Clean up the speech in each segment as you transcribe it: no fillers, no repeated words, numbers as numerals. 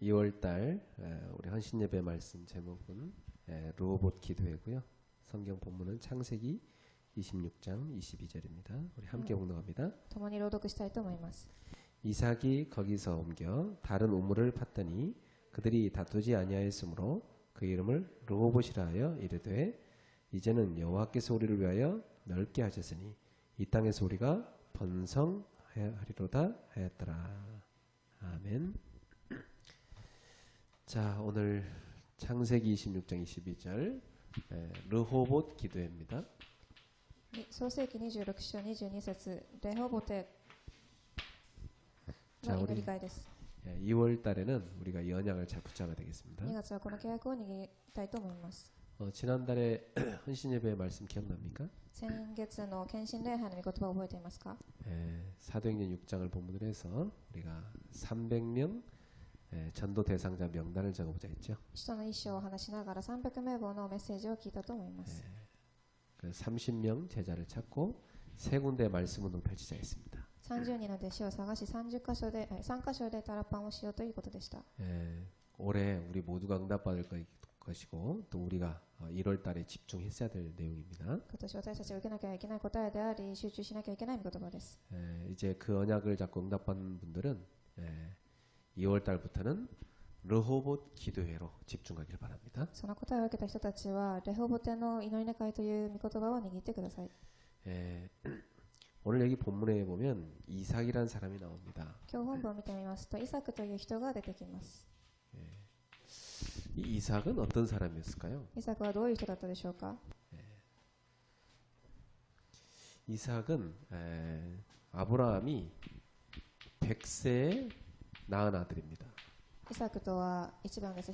2월달 우리 헌신예배 말씀 제목은 르호봇 기도회고요. 성경 본문은 창세기 26장 22절입니다. 우리 함께 봉독합니다. 共に朗読したいと思います。 이삭이 거기서 옮겨 다른 우물을 팠더니 그들이 다투지 아니하였으므로 그 이름을 르호봇이라 하여 이르되 이제는 여호와께서 우리를 위하여 넓게 하셨으니 이 땅에서 우리가 번성하리로다 하였더라. 아멘. 자, 오늘 창세기 26장 22절 르호봇 기도회입니다. 創世記26章22節レホボテ 자, の祈 우리 り会です。 2월 달에는 우리가 연약을 잘 붙잡아야 되겠습니다. 2月はこの契約を握りたいと思います。 지난달에 헌신예배 말씀 기억납니까? 先月の献身礼拝の御言葉を覚えていますか？ 사도행전 6장을 본문으로 해서 우리가 300명 전도 대상자 명단을 적어보자 했죠. 使徒の一章を話しながら300名簿のメッセージを聞いたと思います。 그 30명 제자를 찾고 세 군데 말씀 운동 펼치자 했습니다. 30人の弟子を探し3カ所でタラパンをしようということでした。 올해 우리 모두가 응답받을 것이고 또 우리가 1월 달에 집중했어야 될 내용입니다. 今年私たちが受けなきゃいけない答えであり集中しなきゃいけない御言葉です。 이제 그 언약을 잡고 응답받는 분들은 2월 달부터는 르호봇 기도회로 집중하길 바랍니다. その答えを受けた人たちはレホボテの祈りの会という御言葉を握ってください。 오늘 여기 본문에 보면 이삭이라는 사람이 나옵니다. 今日本文を見てみますとイサクという人が出てきます。 이 이삭은 어떤 사람이었을까요? イサクはどういう人だったでしょうか？ 이삭은 아브라함이 100세에 낳은 아들입니다. イサクとは一番です。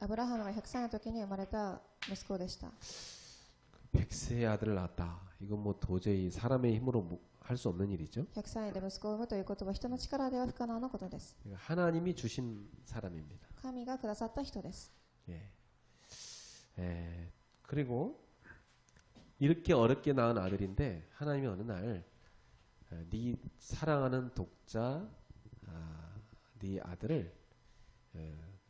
アブラハムが100歳の時に生まれた息子でした。 100세의 아들을 낳았다. 이건 뭐 도저히 사람의 힘으로 할 수 없는 일이죠. 100歳で息子を産むということは人の力では不可能なことです。 하나님이 주신 사람입니다. 神がくださった人です。 그리고 이렇게 어렵게 낳은 아들인데 하나님이 어느 날 네 사랑하는 독자 네 아들을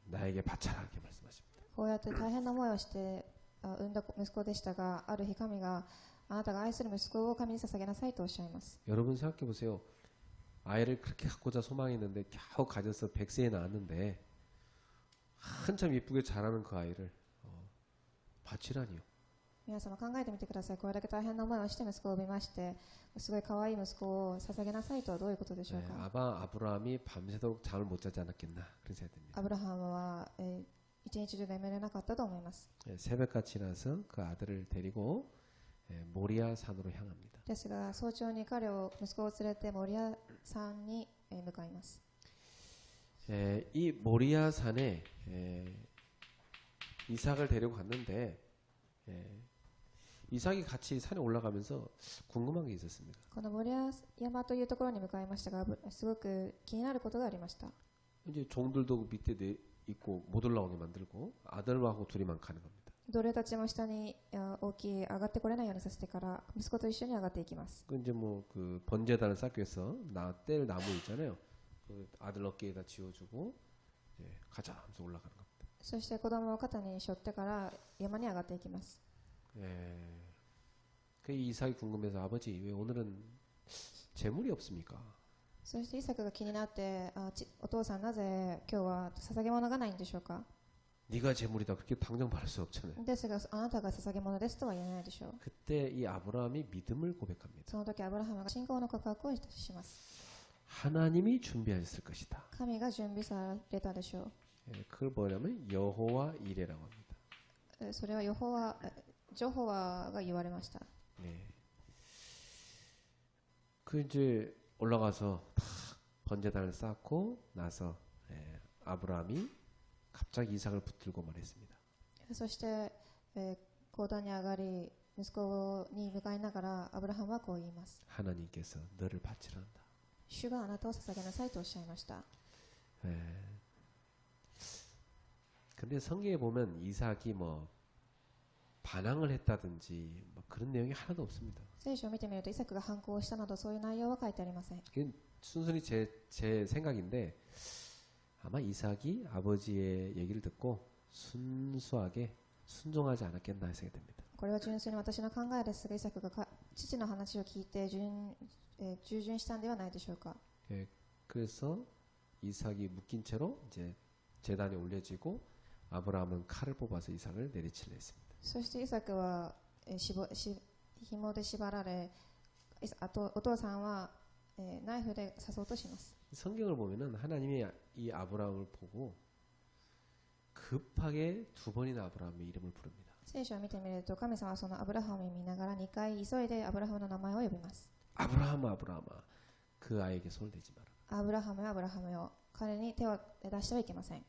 나에게 바쳐라 이렇게 말씀하십니다. こうやって大変な思いをして産んだ息子でしたが、ある日神があなたが愛する息子を神に捧げなさいとおっしゃいます。 여러분 생각해 보세요. 아이를 그렇게 갖고자 소망했는데 겨우 가져서 100세에 낳았는데 한참 예쁘게 자라는 그 아이를 바치라니요. 皆様考えてみてください。これだけ大変な思いをして息子を産みまして、すごい可愛い息子を捧げなさいとはどういうことでしょうか？ 아마 아브라함이 밤새도록 잠을 못 자지 않았겠나 그런 생각이 듭니다. アブラハムは一日中眠れなかったと思います。 새벽같이라서 그 아들을 데리고 모리아 산으로 향합니다. ですが早朝に息子を連れてモリア山に向かいます。 이 모리아 산에 이삭을 데리고 갔는데 이삭이 같이 산에 올라가면서 궁금한 게 있었습니다. このモリア山というところに向かいましたが、すごく気になることがありました。 이제 종들도 밑에 있고 못 올라오게 만들고 아들하고 둘이만 가는 겁니다. 奴隷たちも下に上がってこれないようにさせてから息子と一緒に上がっていきます。 그 이제 뭐 그 번제단을 쌓기 위해서 뗄 나무 있잖아요. 그 아들 어깨에다 지어주고 가자 하면서 올라가는 겁니다. そして子供を肩に背負ってから山に上がっていきます。 그 이삭이 궁금해서 아버지 왜 오늘은 재물이 없습니까? そしてイサクが気になってお父さんなぜ今日は捧げ物がないんでしょうか？ 네가 재물이다 그렇게 당장 말할 수 없잖아요. ですがあなたが捧げ物ですとは言えないでしょう。 그때 이 아브라함이 믿음을 고백합니다. その時アブラハムが信仰の告白をします。 하나님이 준비하셨을 것이다. 神が準備されたでしょ 그걸 뭐냐면 여호와 이레라고 합니다. う。それはジョホワが言われました。 그 이제 올라가서 번제단을 쌓고 나서 아브라함이 갑자기 이삭을 붙들고 말했습니다. そして高台に上がり息子に向かいながらアブラハムはこう言います。 하나님께서 너를 바치란다. 主があなたを捧げなさいとおっしゃいました。 근데 성경에 보면 이삭이 뭐 반항을 했다든지 뭐 그런 내용이 하나도 없습니다. 聖書を見てみるとイサクが反抗したなどそういう内容は書いてありません。 순순히 제 생각인데 아마 이삭이 아버지의 얘기를 듣고 순수하게 순종하지 않았겠나 생각이 됩니다. これは純粋に私の考えですが、イサクが父の話を聞いて従順したんではないでしょうか。 예, 그래서 이삭이 묶인 채로 이제 제단에 올려지고 아브라함은 칼을 뽑아서 이삭을 내리치려 했습니다. そしてイサクは紐で縛られ、お父さんはナイフで刺そうとします。 성경을 보면은 하나님이 이 아브라함을 보고 급하게 두 번이나 아브라함의 이름을 부릅니다. 聖書を見てみると、神様はそのアブラハムを見ながら2回急いでアブラハムの名前を呼びます。 아브라함아 아브라함아 그 아이에게 손을 대지 마라. アブラハムよアブラハムよ、彼に手を出してはいけません。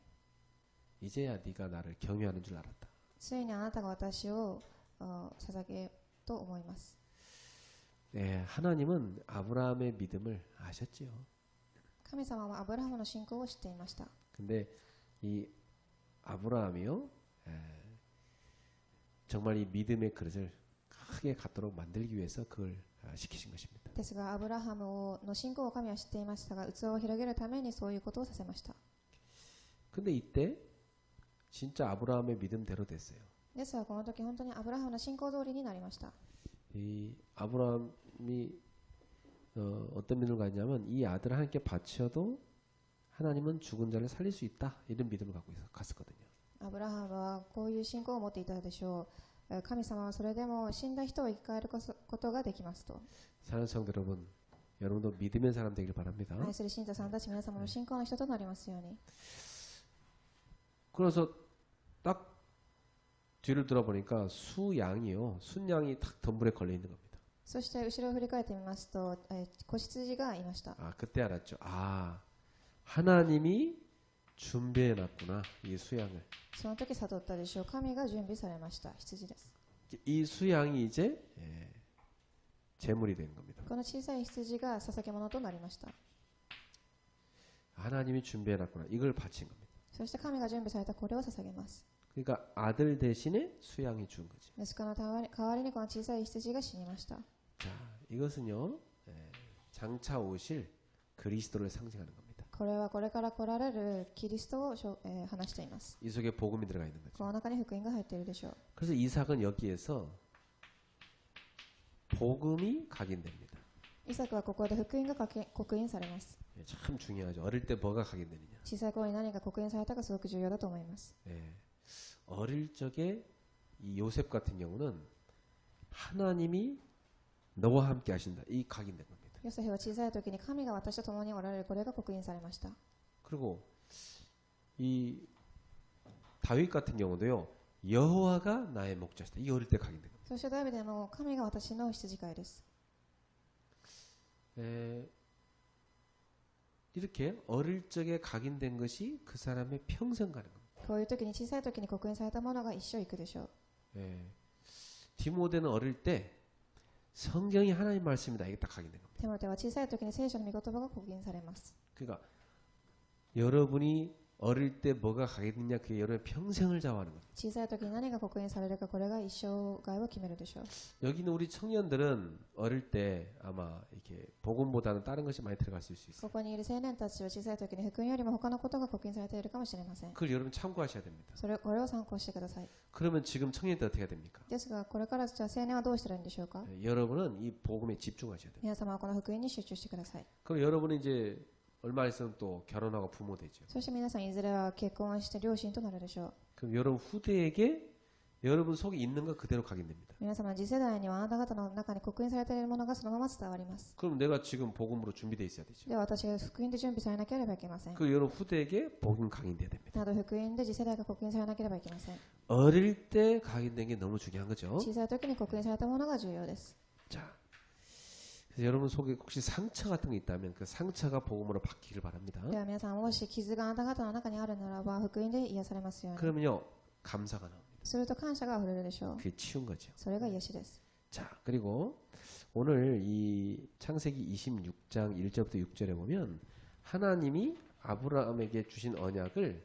이제야 네가 나를 경외하는 줄 알았다. ついにあなたが私を捧げと思います。 네, 하나님은 아브라함의 믿음을 아셨지요. 神様はアブラハムの信仰を知っていました。 근데 이 아브라함이요, 정말 이 믿음의 그릇을 크게 갖도록 만들기 위해서 그걸 시키신 것입니다. ですが、アブラハムの信仰を神は知っていましたが、器を広げるためにそういうことをさせました。 근데 이때 진짜 아브라함의 믿음대로 됐어요. ですが、この時本当にアブラハムの信仰通りになりました。 이 아브라함이 어떤 믿음을 가졌냐면 이 아들을 하나님께 바쳐도 하나님은 죽은 자를 살릴 수 있다 이런 믿음을 갖고 갔었거든요. アブラハムはこういう信仰を持っていたでしょう。神様はそれでも死んだ人を生き返ることができますと。 사랑하는 성도 여러분, 여러분도 믿음의 사람 되길 바랍니다. 愛する信者さんたち、皆様の信仰の人となりますように。 그래서 딱 뒤를 돌아보니까 수양이요, 순양이 탁 덤불에 걸려 있는 겁니다. そして後ろを振り返ってみますと、子羊がいました。 아, 그때 알았죠. 아, 하나님이 준비해 놨구나 이 수양을. その時悟ったでしょう。神が準備されました。羊です。 이 수양이 이제 제물이 된 겁니다. この小さい羊が捧げ物となりました。 하나님이 준비해 놨구나 이걸 바친 겁니다. そして神が準備されたこれを捧げます。 그러니까 아들 대신에 수양이 죽은 거죠. ですから代わりにこの小さい羊が死にました。 자, 이것은요, 장차 오실 그리스도를 상징하는 겁니다. これはこれから来られるキリストを話しています。 이 속에 복음이 들어가 있는 거죠. この中に福音が入っているでしょう。 그래서 이삭은 여기에서 복음이 각인됩니다. イサクはここで福音が刻印されます。 참 중요하죠. 어릴 때 뭐가 각인되느냐. 小さい頃に何が刻印されたかすごく重要だと思います。 어릴 적에 이 요셉 같은 경우는 하나님이 너와 함께 하신다. 이 각인된 겁니다. ヨセフは小さい時に神が私と共におられるこれが刻印されました。 그리고 이 다윗 같은 경우도요. 여호와가 나의 목자시다. 이 어릴 때 각인된 겁니다. そしてダビデも神が私の羊飼いです。 이렇게 어릴 적에 각인된 것이 그 사람의 평생 가는 겁니다. こういう時に小さい時に刻印されたものが一生行くでしょう。 디모데는 어릴 때 성경이 하나님 말씀이다. 이게 딱 각인된 겁니다. テモテは小さい時に聖書の御言葉が刻印されます。 그러니까 여러분이 어릴 때 뭐가 각인됐냐 그게 여러분의 평생을 좌우하는 겁니다. 小さい時に何が刻印されるかこれが一生涯を決めるでしょう。 여기 있는 우리 청년들은 어릴 때 아마 이렇게 복음보다는 다른 것이 많이 들어갔을 수 있어요. ここにいる青年たちは小さい時に福音よりも他のことが刻印されているかもしれません。 그걸 여러분 참고하셔야 됩니다. これを参考してください。 그러면 지금 청년들 어떻게 해야 됩니까? ですがこれからじゃあ青年はどうしたらいいんでしょうか。 여러분은 이 복음에 집중하셔야 돼요. 皆様はこの福音に集中してください。 그럼 여러분은 이제 얼마 있으면 또 결혼하고 부모 되죠. そして皆さんいずれは結婚して両親となるでしょう。 그럼 여러분 후대에게 여러분 속에 있는 거 그대로 각인됩니다. 皆様次世代にはあなた方の中に刻印されているものがそのまま伝わります。 그럼 내가 지금 복음으로 준비되어 있어야 되죠. では私が福音で準備されなければいけません。 그 여러분 후대에게 복음 각인돼야 됩니다. など福音で次世代が刻印されなければいけません。 어릴 때 각인된 게 너무 중요한 거죠. 小さい時に刻印されたものが重要です。 자, 그래서 여러분 속에 혹시 상처 같은 게 있다면 그 상처가 복음으로 바뀌기를 바랍니다. では皆さん、もし傷があなた方の中にあるならば福音で癒されますように。 그러면요 감사가 나옵니다. すると感謝が溢れるでしょう。 그게 치운 거죠. それが癒しです。 자, 그리고 오늘 이 창세기 26장 1절부터 6절에 보면 하나님이 아브라함에게 주신 언약을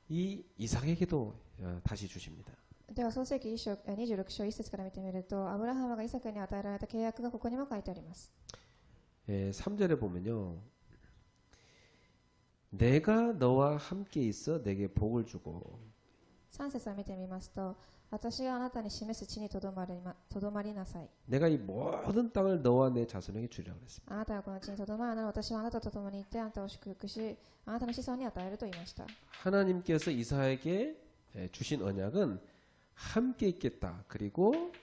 이 이삭에게도 다시 주십니다. では創世記26章1節から見てみると、アブラハムがイサクに与えられた契約がここにも書いてあります。 3절에 보면요. 내가 너와 함께 있어 내게 복을 주고 3節を見てみますと、私があなたに示す地にとどまりなさい。 내가 이 모든 땅을 너와 내 자손에게 주리라고 그랬습니다. あなたがこの地にとどまるなら私はあなたと共に行ってあなたを祝福し、あなたの子孫に与えると言いました。 하나님께서 이삭에게 주신 언약은 함께 있겠다. 그리고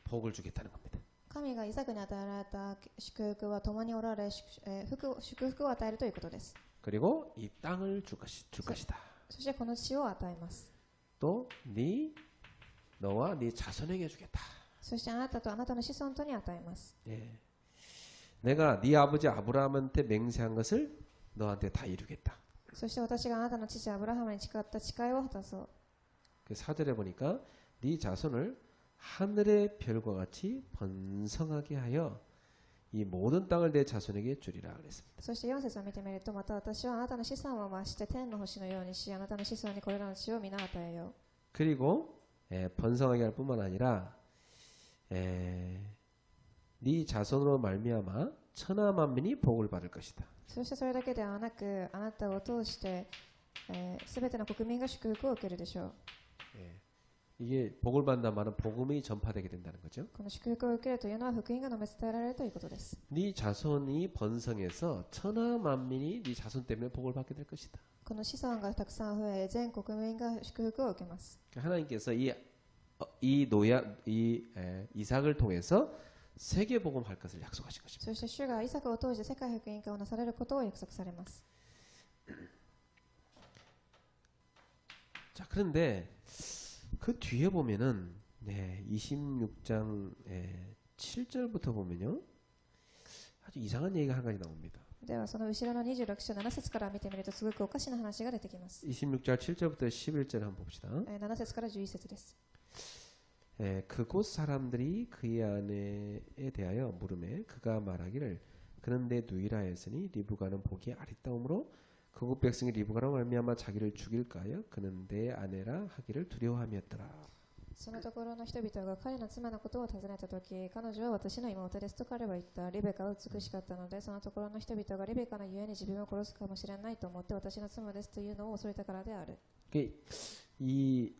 복을 주겠다는 겁니다. 神がイサクに与えられた祝福は共におられ、祝福を与えるということです。 그리고 이 땅을 줄 것이다. そしてこの地を与えます。 또 너와 네 자손에게 주겠다. そしてあなたとあなたの子孫とに与えます。 예. 내가 네 아버지 아브라함한테 맹세한 것을 너한테 다 이루겠다. そして私があなたの父アブラハムに誓った誓いを果たそう。 그 4절에 보니까 네 자손을 하늘의 별과 같이 번성하게 하여 이 모든 땅을 내 자손에게 주리라 그랬습니다. そして4節を見てみると、また私はあなたの子孫を増して天の星のようにし、あなたの子孫にこれらの地を皆与えよう。 그리고 번성하게 할 뿐만 아니라 네 자손으로 말미암아 천하 만민이 복을 받을 것이다. そしてそれだけではなく、あなたを通してすべての国民が祝福を受けるでしょう。 이게 복을 받는다는 말은 복음이 전파되게 된다는 거죠. この祝福を受けるというのは福音が述べ伝えられるということです。 네 자손이 번성해서 천하 만민이 네 자손 때문에 복을 받게 될 것이다. この子孫がたくさん増え、全国民が祝福を受けます。 하나님께서 이삭을 통해서 세계 복음할 것을 약속하신 것입니다. そして主がイサクを通して世界福音化をなされることを約束されます。 자, 그런데 그 뒤에 보면은 26장 7절부터 보면요. 아주 이상한 얘기가 한 가지 나옵니다. ではその後ろの26章7節から見てみるとすごくおかしな話が出てきます。 26장 7절부터 11절 한번 봅시다. 7節から11節です。 그곳 사람들이 그의 아내에 대하여 물으매 그가 말하기를 그는 내 누이라 했으니 리브가는 보기에 아리따움으로 그곳 백성이 리브가로 말미암아 자기를 죽일까 하여 그는 내 아내라 하기를 두려워함이었더라. そのところの人々が彼の妻のことを尋ねたとき、彼女は私の妹ですと彼は言った。リベカは美しかったので、そのところの人々がリベカのゆえに自分を殺すかもしれないと思って私の妻ですというのを恐れたからである。 이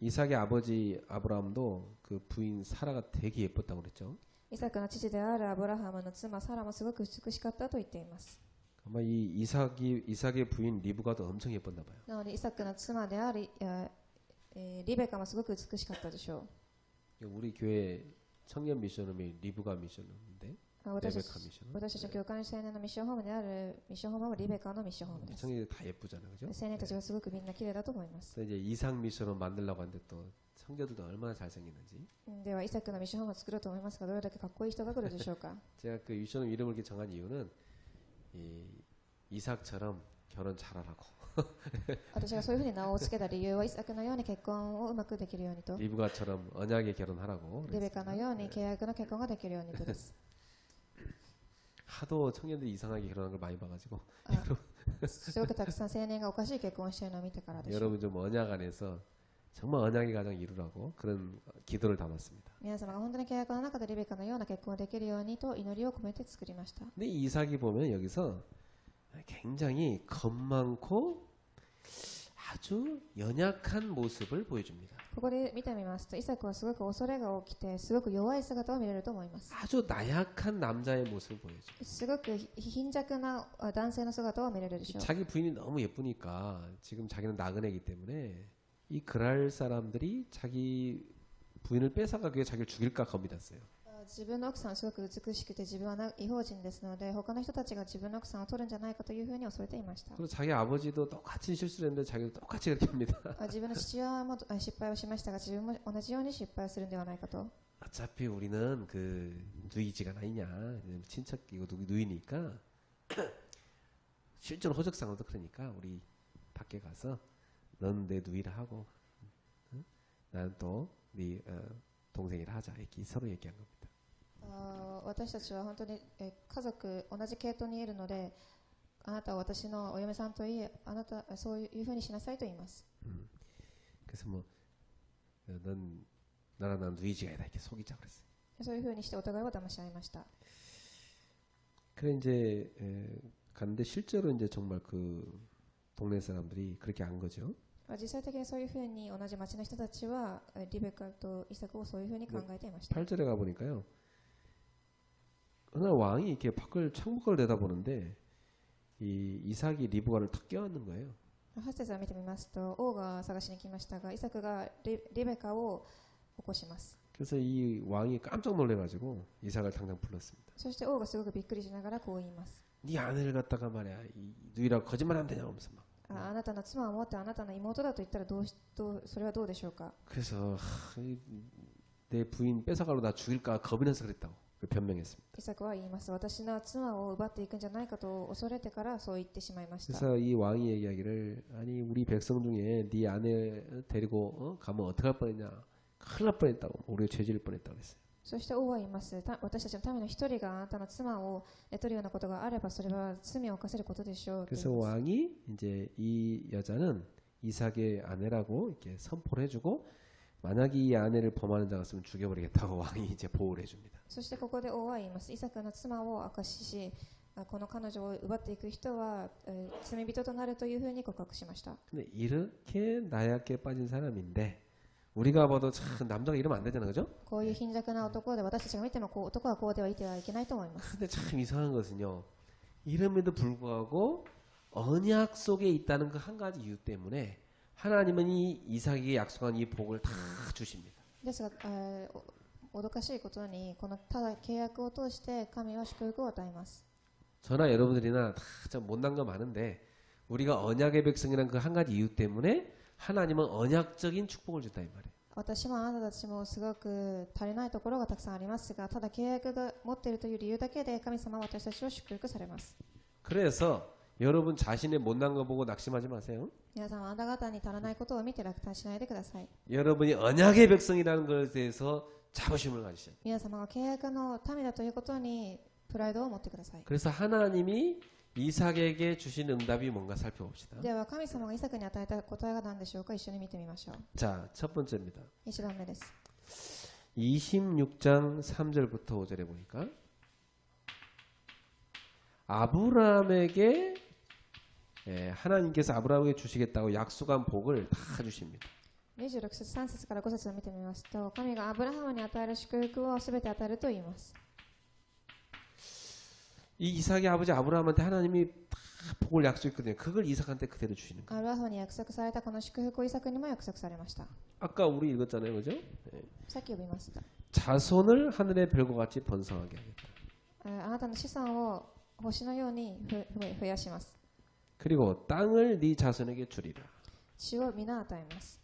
이삭의 아버지 아브라함도 그 부인 사라가 되게 예뻤다고 그랬죠. イサクの父であるアブラハムの妻サラもすごく美しかったと言っています。 아마 이 이삭의 부인 리브가도 엄청 예뻤나 봐요. なのでイサクの妻であるリベカもすごく美しかったでしょ 우리 교회 청년 미션홈이 리브가 미션홈인데 う。私たちの教会の青年のミッションホームであるミッションホームはリベカのミッションホームです。 청년들 다 예쁘잖아요, 그죠? 青年たちがすごくみんな綺麗だと思います。 그래서 이제 이삭 미션홈 만들려고 하는데 또 청년들도 얼마나 잘생겼는지. ではイサクのミッションホームを作ろうと思いますが、どれだけかっこいい人が来るでしょうか。 제가 그 미션홈 이름을 이렇게 정한 이유는 이삭처럼 결혼 잘하라고. 私がそういうふうに名を付けた理由はイサクのように結婚をうまくできるようにと、 리브가처럼 언약의 결혼하라고. リベカのように契約の結婚ができるようにとです。 하도 청년들이 이상하게 결혼한 걸 많이 봐가지고 すごくたくさん青年がおかしい結婚をしているのを見てからでしょう。 여러분 좀 언약 안에서 정말 언약의 가정 이루라고 그런 기도를 담았습니다. 皆様が本当に契約の中でリベカのような結婚をできるようにと祈りを込めて作りました。 근데 이삭이 보면 여기서 굉장히 겁 많고 아주 연약한 모습을 보여줍니다. ここで見てみますと、イサクはすごく恐れが起きて、すごく弱い姿を見れると思います。 아주 나약한 남자의 모습을 보여줘요. すごく貧弱な男性の姿を見れるでしょう。 자기 부인이 너무 예쁘니까 지금 자기는 나그네이기 때문에 이 그랄 사람들이 자기 부인을 뺏어가기 위해 자기를 죽일까 겁이 났어요. 自分の奥さんはすごく美しくて自分は違法人ですので、他の人たちが自分の奥さんを取るんじゃないかというふうに恐れていました。 그리고 자기 아버지도 똑같이 실수를 했는데 자기도 똑같이 그렇게 합니다. 自分の父親も失敗をしましたが、自分も同じように失敗するんではないかと。 어차피 우리는 그 누이지가 아니냐 친척이고 누이니까 실제로 호적상으로도 그러니까 우리 밖에 가서 넌 내 누이라 하고 응? 나는 또 네 동생이라 하자 이렇게 서로 얘기한 겁니다. 私たちは本当に家族同じ系統にいるので、あなたは私のお嫁さんといい、あなたそういうふうにしなさいと言います。 그래서 뭐 넌 나랑 난 누이지가 아니다 이렇게 속이자 그랬어요. そういうふうにしてお互いを騙し合いました。 그래 이제 갔는데 실제로 이제 정말 그 동네 사람들이 그렇게 한 거죠. 実際的にそういうふうに同じ町の人たちはリベカとイサクをそういうふうに考えていました。 8절에 가 보니까요. 어느 날 왕이 이렇게 밖을 창문을 내다보는데 이 이삭이 리브가를 탁 껴안는 거예요. 8節を見てみますと、王が探しに来ましたが、イサクがリベカを起こします。 그래서 이 왕이 깜짝 놀래가지고 이삭을 당장 불렀습니다. そして王がすごくびっくりしながらこう言います。 네 아내를 갖다가 말이야 이 누이라고 거짓말하면 되냐 하면서 막. あなたの妻を持ってあなたの妹だと言ったらそれはどうでしょうか。 그래서 내 부인 뺏어가로 나 죽일까 겁이 나서 그랬다고 변명했습니다. イサクは言います。私の妻を奪っていくんじゃないかと恐れてからそう言ってしまいました。 그래서 이 왕이 얘기하기를 아니 우리 백성 중에 네 아내 데리고 가면 어떡할 뻔했냐 큰일 날 뻔했다고 우리가 죄질 뻔했다고 그랬어요. そして王は言います。私たちの民の一人があなたの妻を取るようなことがあればそれは罪を犯せることでしょう。 그래서 왕이 이제 이 여자는 이삭의 아내라고 이렇게 선포를 해주고 만약 이 아내를 범하는 자가 있으면 죽여버리겠다고 왕이 이제 보호를 해줍니다. そしてここで王は言います。イサクの妻を明かし、この彼女を奪っていく人は罪人となるというふうに告白しました。 근데 이렇게 나약해 빠진 사람인데 우리가 봐도 참 남자가 이러면 안 되잖아, 그죠? こういう貧弱な男で私たちが見ても男はこうではいてはいけないと思います。 근데 참 이상한 것은요. 이름에도 불구하고 언약 속에 있다는 그 한 가지 이유 때문에 하나님은 이 이삭에게 약속한 이 복을 다 주십니다. ですが、脅かしいことにこのただ契約を通して神は祝福を与えます。 저나 여러분들이나 다 참 못난 거 많은데 우리가 언약의 백성이라는 그 한 가지 이유 때문에 하나님은 언약적인 축복을 준다 이 말이에요. 私もあなたたちもすごく足りないところがたくさんありますが、ただ契約が持っているという理由だけで神様は私たちを祝福されます。 그래서 여러분 자신의 못난 거 보고 낙심하지 마세요. 皆さんはあなた方に足らないことを見て落胆しないでください。 여러분이 언약의 백성이라는 것에 대해서 자부심을 가지셔야 돼요. 皆様が契約の民だということにプライドを持ってください。 그래서 하나님이 이삭에게 주신 응답이 뭔가 살펴봅시다. では神様がイサクに与えた答えが何でしょうか。一緒に見てみましょう。 자, 첫 번째입니다. 1番目です。 26장 3절부터 5절에 보니까 아브라함에게 하나님께서 아브라함에게 주시겠다고 약속한 복을 다 주십니다. 26節3節から5節を見てみますと、神がアブラハムに与える祝福をすべて与えると言います。 이 이삭의 아버지 아브라함한테 하나님이 다 복을 약속했거든요. 그걸 이삭한테 그대로 주시는 거예요. アブラハムに約束されたこの祝福をイサクにも約束されました。 아까 우리 읽었잖아요, 그죠? さっき読みました。 자손을 하늘의 별과 같이 번성하게 하겠다. あなたの子孫を星のように増やします。 그리고 땅을 네 자손에게 주리라. 地を皆与えます。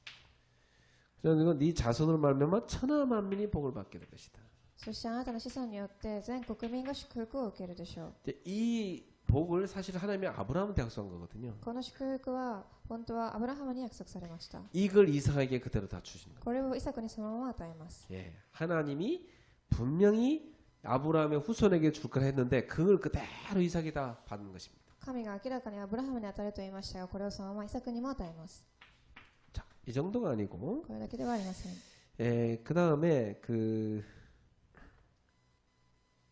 그래서 네 자손으로 말미암아 천하 만민이 복을 받게 될 것이다. そしてあなたの子孫によって全国民が祝福を受けるでしょう。 이제 이 복을 사실 하나님이 아브라함한테 약속한 거거든요. この祝福は本当はアブラハムに約束されました。 이걸 이삭에게 그대로 다 주신 거예요. これをイサクにそのまま与えます。 예, 하나님이 분명히 아브라함의 후손에게 줄 걸 했는데 그걸 그대로 이삭에다 받는 것입니다. 神が明らかにアブラハムに与えると言いましたが、これをそのままイサクにも与えます。 자, 이 정도가 아니고, これだけではありません。 그 다음에 그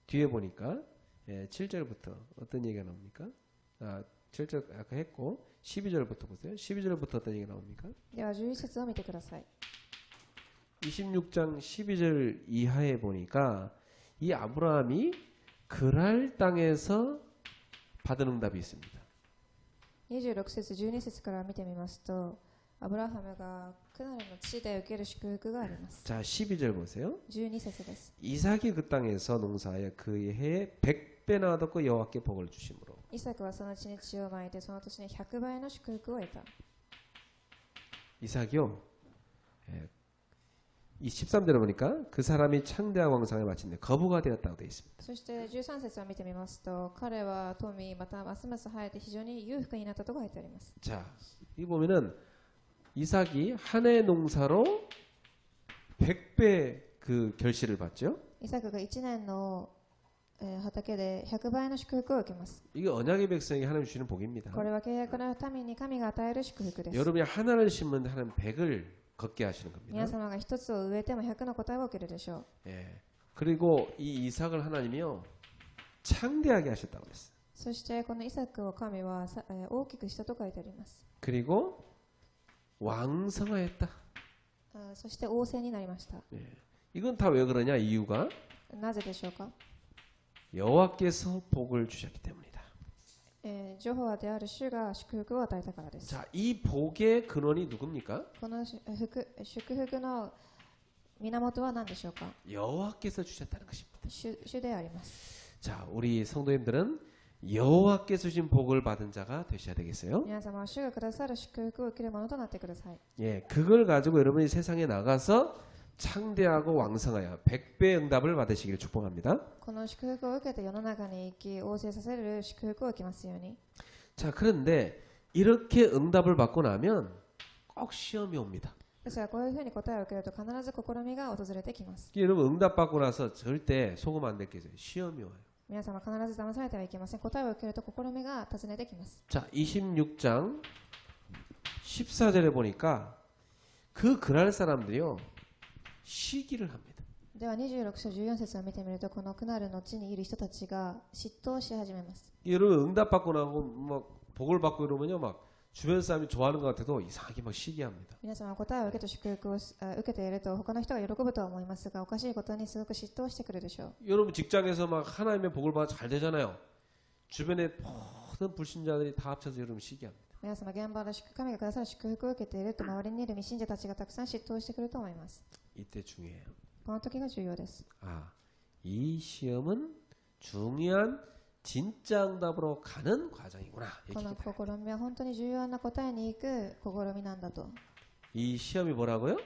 뒤에 보니까 7절부터 어떤 얘기가 나옵니까? 7절 아까 했고 12절부터 보세요. 12절부터 어떤 얘기가 나옵니까? では11節を見てください。 26장 12절 이하에 보니까 이 아브라함이 그랄 땅에서 받은 응답이 있습니다. 26節12節から見てみますと、アブラハムがクナルの地で受ける祝福があります。 자, 12절 보세요. 12節です。 이삭이 그 땅에서 농사하여 그의 해에 100배나 얻었고 여호와께 복을 주심으로. イサクはその地に血をまいてその年に100倍の祝福を得た。 이삭이요. 이 13절에 보니까 그 사람이 창대한 왕상에 마침내 거부가 되었다고 되어 있습니다. そして13節を見てみますと、彼は富またますます生えて非常に裕福になったと書いてあります。 자, 이 보면은 이삭이 한 해 농사로 100배 그 결실을 받죠. イサクが1年の畑で100倍の祝福を受けます。 이게 언약의 백성에게 하나님 주시는 복입니다. これは契約の民に神が与える祝福です。 여러분이 하나를 심으면 하나님 100을 걷게 하시는 겁니다. 皆様が一つを植えても100の答えを受けるでしょう。 예. 그리고 이 이삭을 하나님이요 창대하게 하셨다고 그랬어요. そしてこのイサクを神は大きくしたと書いてあります。 그리고 왕성하였다. そして旺盛になりました。 이건 다 왜 그러냐? 이유가 なぜでしょうか。 여호와께서 복을 주셨기 때문이다. ジョホワである主が祝福を与えたからです。 자, 이 복의 근원이 누굽니까? この祝福の源は何でしょうか。 여호와께서 주셨다는 것입니다. 主であります。 자, 우리 성도님들은 여호와께서 주신 복을 받은 자가 되셔야 되겠어요. 皆様は主がくださる祝福を受けるものとなってください。 예, 그걸 가지고 여러분이 세상에 나가서 창대하고 왕성하여 100배 응답을 받으시기를 축복합니다. この祝福を受けて世の中に生き旺盛させる祝福を受けますように。 자, 그런데 이렇게 응답을 받고 나면 꼭 시험이 옵니다. ですがこういうふうに答えを受けると必ず試みが訪れてきます。 여러분 응답 받고 나서 절대 속으면 안 되겠어요. 시험이 와요. 皆様必ず騙されてはいけません。答えを受けると試みが訪ねてきます。 자, 26장 14절에 보니까 그 그날 사람들이요 시기를 합니다. では26章14節を見てみると、このクナルの地にいる人たちが嫉妬し始めます。 여러분 응답 받고 나고 막 복을 받고 이러면요 막 주변 사람이 좋아하는 것 같아도 이상하게 막 시기합니다. 皆様は答えを受けて祝福を受けていると他の人が喜ぶとは思いますが、おかしいことにすごく嫉妬をしてくるでしょう。 여러분 직장에서 막 하나님의 복을 받아 잘 되잖아요. 주변에 모든 불신자들이 다 합쳐서 여러분 시기합니다. 皆様現場で神がくださる祝福を受けていると周りにいる未信者たちがたくさん嫉妬をしてくると思います。 이때 중요해요. この時が重要です。 아, 이 시험은 중요한 진짜 응답으로 가는 과정이구나. この試みは本当に重要な答えに行く試みなんだと。 이 시험이 뭐라고요?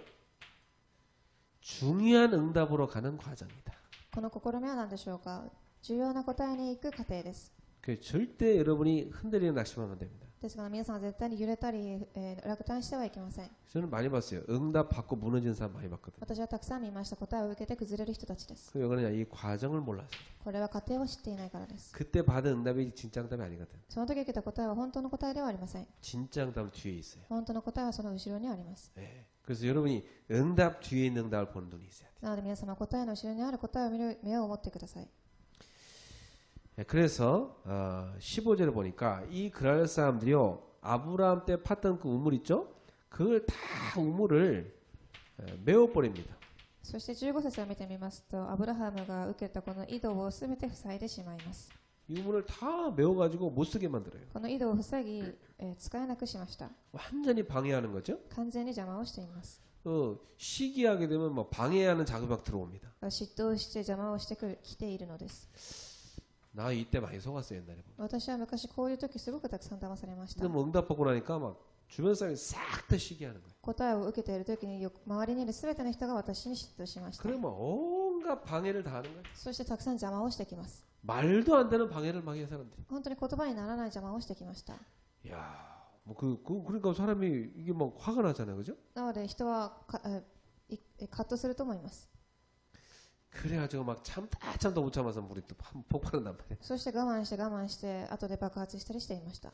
중요한 응답으로 가는 과정이다. この試みは何でしょうか。重要な答えに行く過程です。 그 절대 여러분이 흔들리는 낙심하면 안 됩니다. ですから皆さんは絶対に揺れたり、落胆してはいけません。 저는 많이 봤어요. 응답 받고 무너진 사람 많이 봤거든요. 私はたくさん見ました。答えを受けて崩れる人たちです。 왜 그러냐? 이 과정을 몰라서. これは過程を知っていないからです。 그때 받은 응답이 진짜 응답이 아니거든. その時受けた答えは本当の答えではありません。 진짜 응답은 뒤에 있어요. 本当の答えはその後ろにあります。 네. 그래서 여러분이 응답 뒤에 있는 응답을 보는 눈이 있어야 돼요. なので皆様、答えの後ろにある答えを見る目を持ってください。 네, 그래서 15절에 보니까 이 그랄 사람들이요 아브라함 때 팠던 그 우물 있죠? 그걸 다 우물을 메워버립니다. そして15節を見てみますと、アブラハムが受けたこの井戸をすべて塞いでしまいます。 이 우물을 다 메워가지고 못 쓰게 만들어요. この井戸を塞ぎ、使えなくしました。 완전히 방해하는 거죠. 完全に邪魔をしています。 시기하게 되면 뭐 방해하는 자극이 막 들어옵니다. 嫉妬して邪魔をしてきているのです。 나 이때 많이 속았어요 옛날에. 私は昔こういう時すごくたくさん騙されました。 근데 뭐 응답받고 나니까 막 주변 사람이 싹 다 시기하는 거예요. 答えを受けている時に周りにいるすべての人が私に嫉妬しました。 그러면 온갖 방해를 다 하는 거예요. そしてたくさん邪魔をしてきます。 말도 안 되는 방해를 막 해요 사람들이. 本当に言葉にならない邪魔をしてきました。 야, 뭐 그러니까 사람이 이게 막 화가 나잖아요, 그죠? なので人は葛藤すると思います。 그래가지고 막 참다 못 참아서 우리 또 폭발한단 말이에요. そして我慢して後で爆発したりしていました。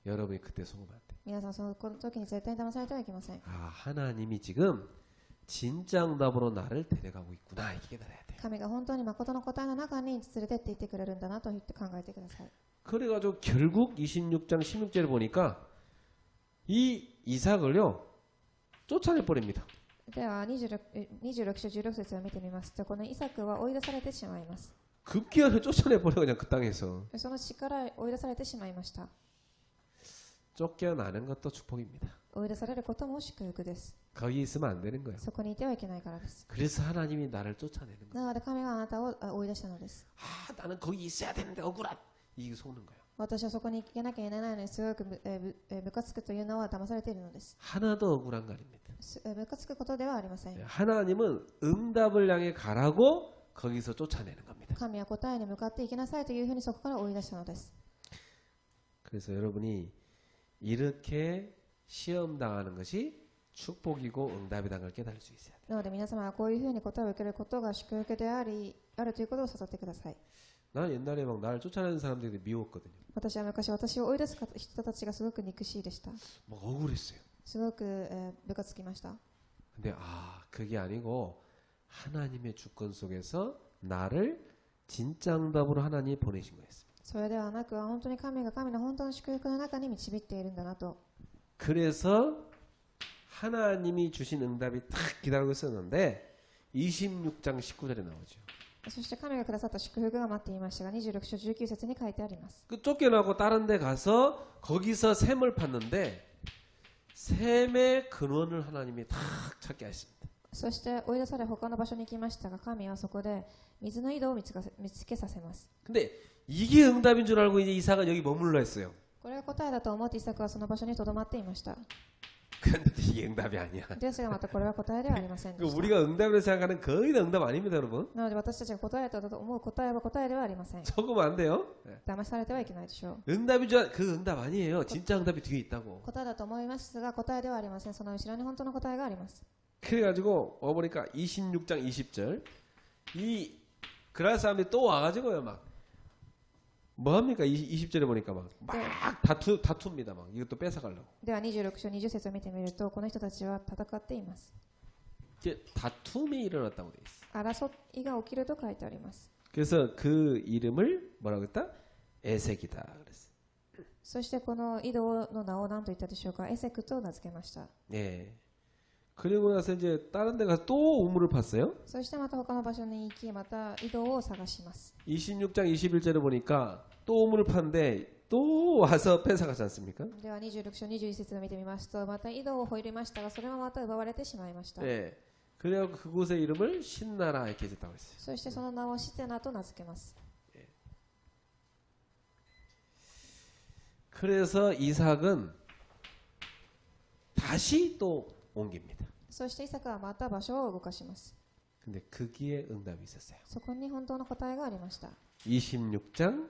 여러분이 그때 속으면 안 돼. 皆さんその時に絶対に騙されてはいけません。 아, 하나님이 지금 진짜 응답으로 나를 데려가고 있구나 이게 알아야 돼요. 神が本当に誠の答えの中に連れてっていってくれるんだなと言って考えてください。 그래가지고 결국 26장 16절에 보니까 이 이삭을요 쫓아내 버립니다. では26章16節を見てみますと、このイサクは追い出されてしまいます。 급기야를 쫓아내 버려 그냥 그 땅에서. その地から追い出されてしまいました。 쫓겨나는 것도 축복입니다. 追い出されることも祝福です。 거기 있으면 안 되는 거예요. そこにいてはいけないからです。 그래서 하나님이 나를 쫓아내는 거예요. なので神はあなたを追い出したのです。 아, 나는 거기 있어야 되는데 억울한 이게 속는 거예요. 私はそこに行けなきゃいけないのにすごくムカつくというのは騙されているのです。 하나도 억울한 거 아닙니다. ムカつくことではありません。 하나님은 응답을 향해 가라고 거기서 쫓아내는 겁니다. 神は答えに向かっていきなさいというふうにそこから追い出したのです。 그래서 여러분이 이렇게 시험 당하는 것이 축복이고 응답이라는 걸 깨달을 수 있어요. なので皆様はこういうふうに答えを受けることが祝福であるということを悟ってください。 난 옛날에 막 나를 쫓아내는 사람들이 미웠거든요. 私は昔私を追い出す人たちがすごく憎しいでした。 막 억울했어요. すごくムカつきました。 근데 그게 아니고 하나님의 주권 속에서 나를 진짜 응답으로 하나님이 보내신 거였습니다. それではなく、本当に神が神の本当の祝福の中に導いているんだなと。 그래서 하나님이 주신 응답이 딱 기다리고 있었는데 26장 19절에 나오죠. そして神がくださった祝福が待っていましたが、26章19節に書いてあります。 그 쫓겨나고 다른 데 가서 거기서 샘을 팠는데 샘의 근원을 하나님이 딱 찾게 하십니다. そして追い出され他の場所に行きましたが、神はそこで水の井戸を見つけさせます。 근데 이게 응답인 줄 알고 이제 이삭은 여기 머물러 있어요. これが答えだと思ってイサクはその場所にとどまっていました。 그런데 이게 응답이 아니야. ですがまたこれは答えではありませんで 그 した。 우리가 응답이라고 생각하는 거의 다 응답 아닙니다, 여러분. なので私たちが答えだと思う答えは答えではありません。 속으면 안 돼요. 騙されてはいけないでしょう。 응답인 줄 그 응답 아니에요. 진짜 응답이 뒤에 있다고. 答えだと思いますが答えではありません。その後ろに本当の答えがあります。 그래가지고 와보니까 26장 20절 이 그랄 사람들이 또 와가지고요 막 뭐합니까 20절에 보니까 막 다투입니다. 막 이것도 뺏어가려고. では26章20節を見てみると、この人たちは戦っています。 이제 다툼이 일어났다고 돼 있어. 争いが起きると書いてあります。 그래서 그 이름을 뭐라고 했다? 에색이다 그랬어. そしてこの井戸の名を何と言ったでしょうか。エセクと名付けました。 예. 그리고 나서 이제 다른 데 가서 또 우물을 팠어요. そしてまた他の場所に行き、また井戸を探します。 26장 21절에 보니까 또 우물을 팠는데 또 와서 뺏어가지 않습니까? では26章21節を見てみますと、また井戸を掘りましたが、それはまた奪われてしまいました。 예. 그래서 그곳의 이름을 신나라 이렇게 했다고 했어요. そしてその名をシテナと名付けます。 그래서 이삭은 다시 또 옮깁니다. そしてイサクはまた場所を動かします。 근데 거기에 응답이 있었어요. そこに本当の答えがありました。 26장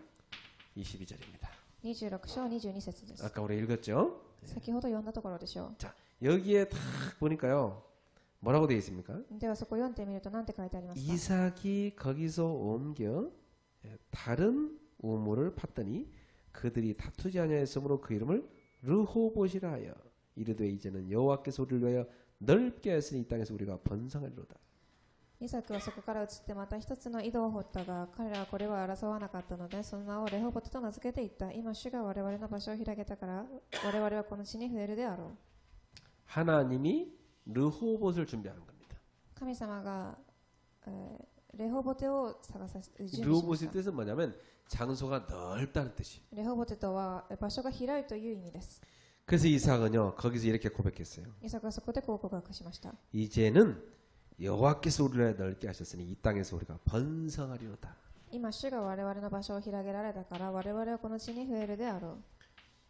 22절입니다. 26章22節です。 아까 우리 읽었죠? 先ほど読んだところでしょ 자, 여기에 딱 보니까요. 뭐라고 되어 있습니까? う。ではそこ読んでみると何て書いてありますか。 이삭이 거기서 옮겨 다른 우물을 팠더니 그들이 다투지 아니하였으므로 그 이름을 르호봇이라 하여 이르되 이제는 여호와께서 우리를 위하여 넓게 하였으니 이 땅에서 우리가 번성하리로다. イサクはそこから移ってまた一つの井戸を掘ったが、彼らはこれは争わなかったので、その名をレホボトと名付けていった。今主が我々の場所を開けたから我々はこの地に増えるであろう。 하나님이 르호봇을 준비하는 겁니다. 神様が、レホボテを探させ準備しまし 르호봇의 た。 뜻은 뭐냐면 장소가 넓다는 뜻이. レホボテとは場所が広いという意味です。 그래서 이삭은요 거기서 이렇게 고백했어요. イサクはそこでこう告白しました。 이제는 여호와께서 우리를 넓게 하셨으니 이 땅에서 우리가 번성하리로다. 今主が我々の場所を広げられたから我々はこの地に増えるであろう。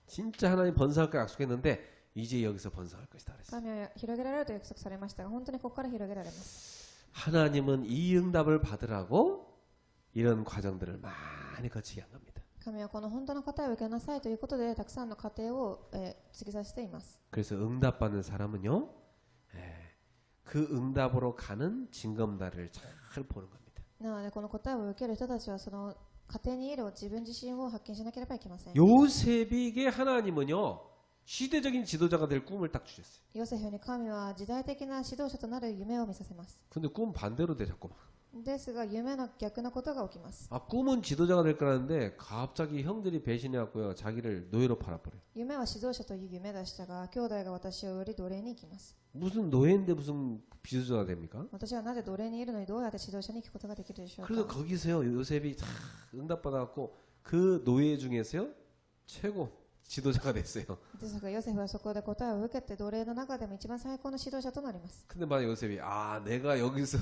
진짜 하나님 번성할 거 약속했는데 이제 여기서 번성할 것이다 그랬어요. 神は広げられると約束されましたが、本当にここから広げられます。 하나님은 이 응답을 받으라고 이런 과정들을 많이 거치게 한 겁니다. 神はこの本当の答えを受けなさいということでたくさんの過程を、過ぎさせています。 그래서 응답받는 사람은요 그 응답으로 가는 징검다리를 잘 보는 겁니다. なのでこの答えを受ける人たちはその過程にいる自分自身を発見しなければいけません。 요셉에게 하나님은요 시대적인 지도자가 될 꿈을 딱 주셨어요. ヨセフに神は時代的な指導者となる夢を見させます。 근데 꿈 반대로 돼 자꾸만. ですが夢の逆のことが起きます。 아 꿈은 지도자가 될 거라는데 갑자기 형들이 배신해갖고요 자기를 노예로 팔아버려요. 夢は指導者という夢でしたが、兄弟が私を売り奴隷に行きます。 무슨 노예인데 무슨 지도자가 됩니까? 私はなぜ奴隷にいるのにどうやって指導者に行くことができるでしょう 그래서 か。 거기서요 요셉이 다 응답받아갖고 그 노예 중에서요 최고 지도자가 됐어요. ですがヨセフはそこで答えを受けて奴隷の中でも一番最高の指導者となります。 근데 막 요셉이 아 내가 여기서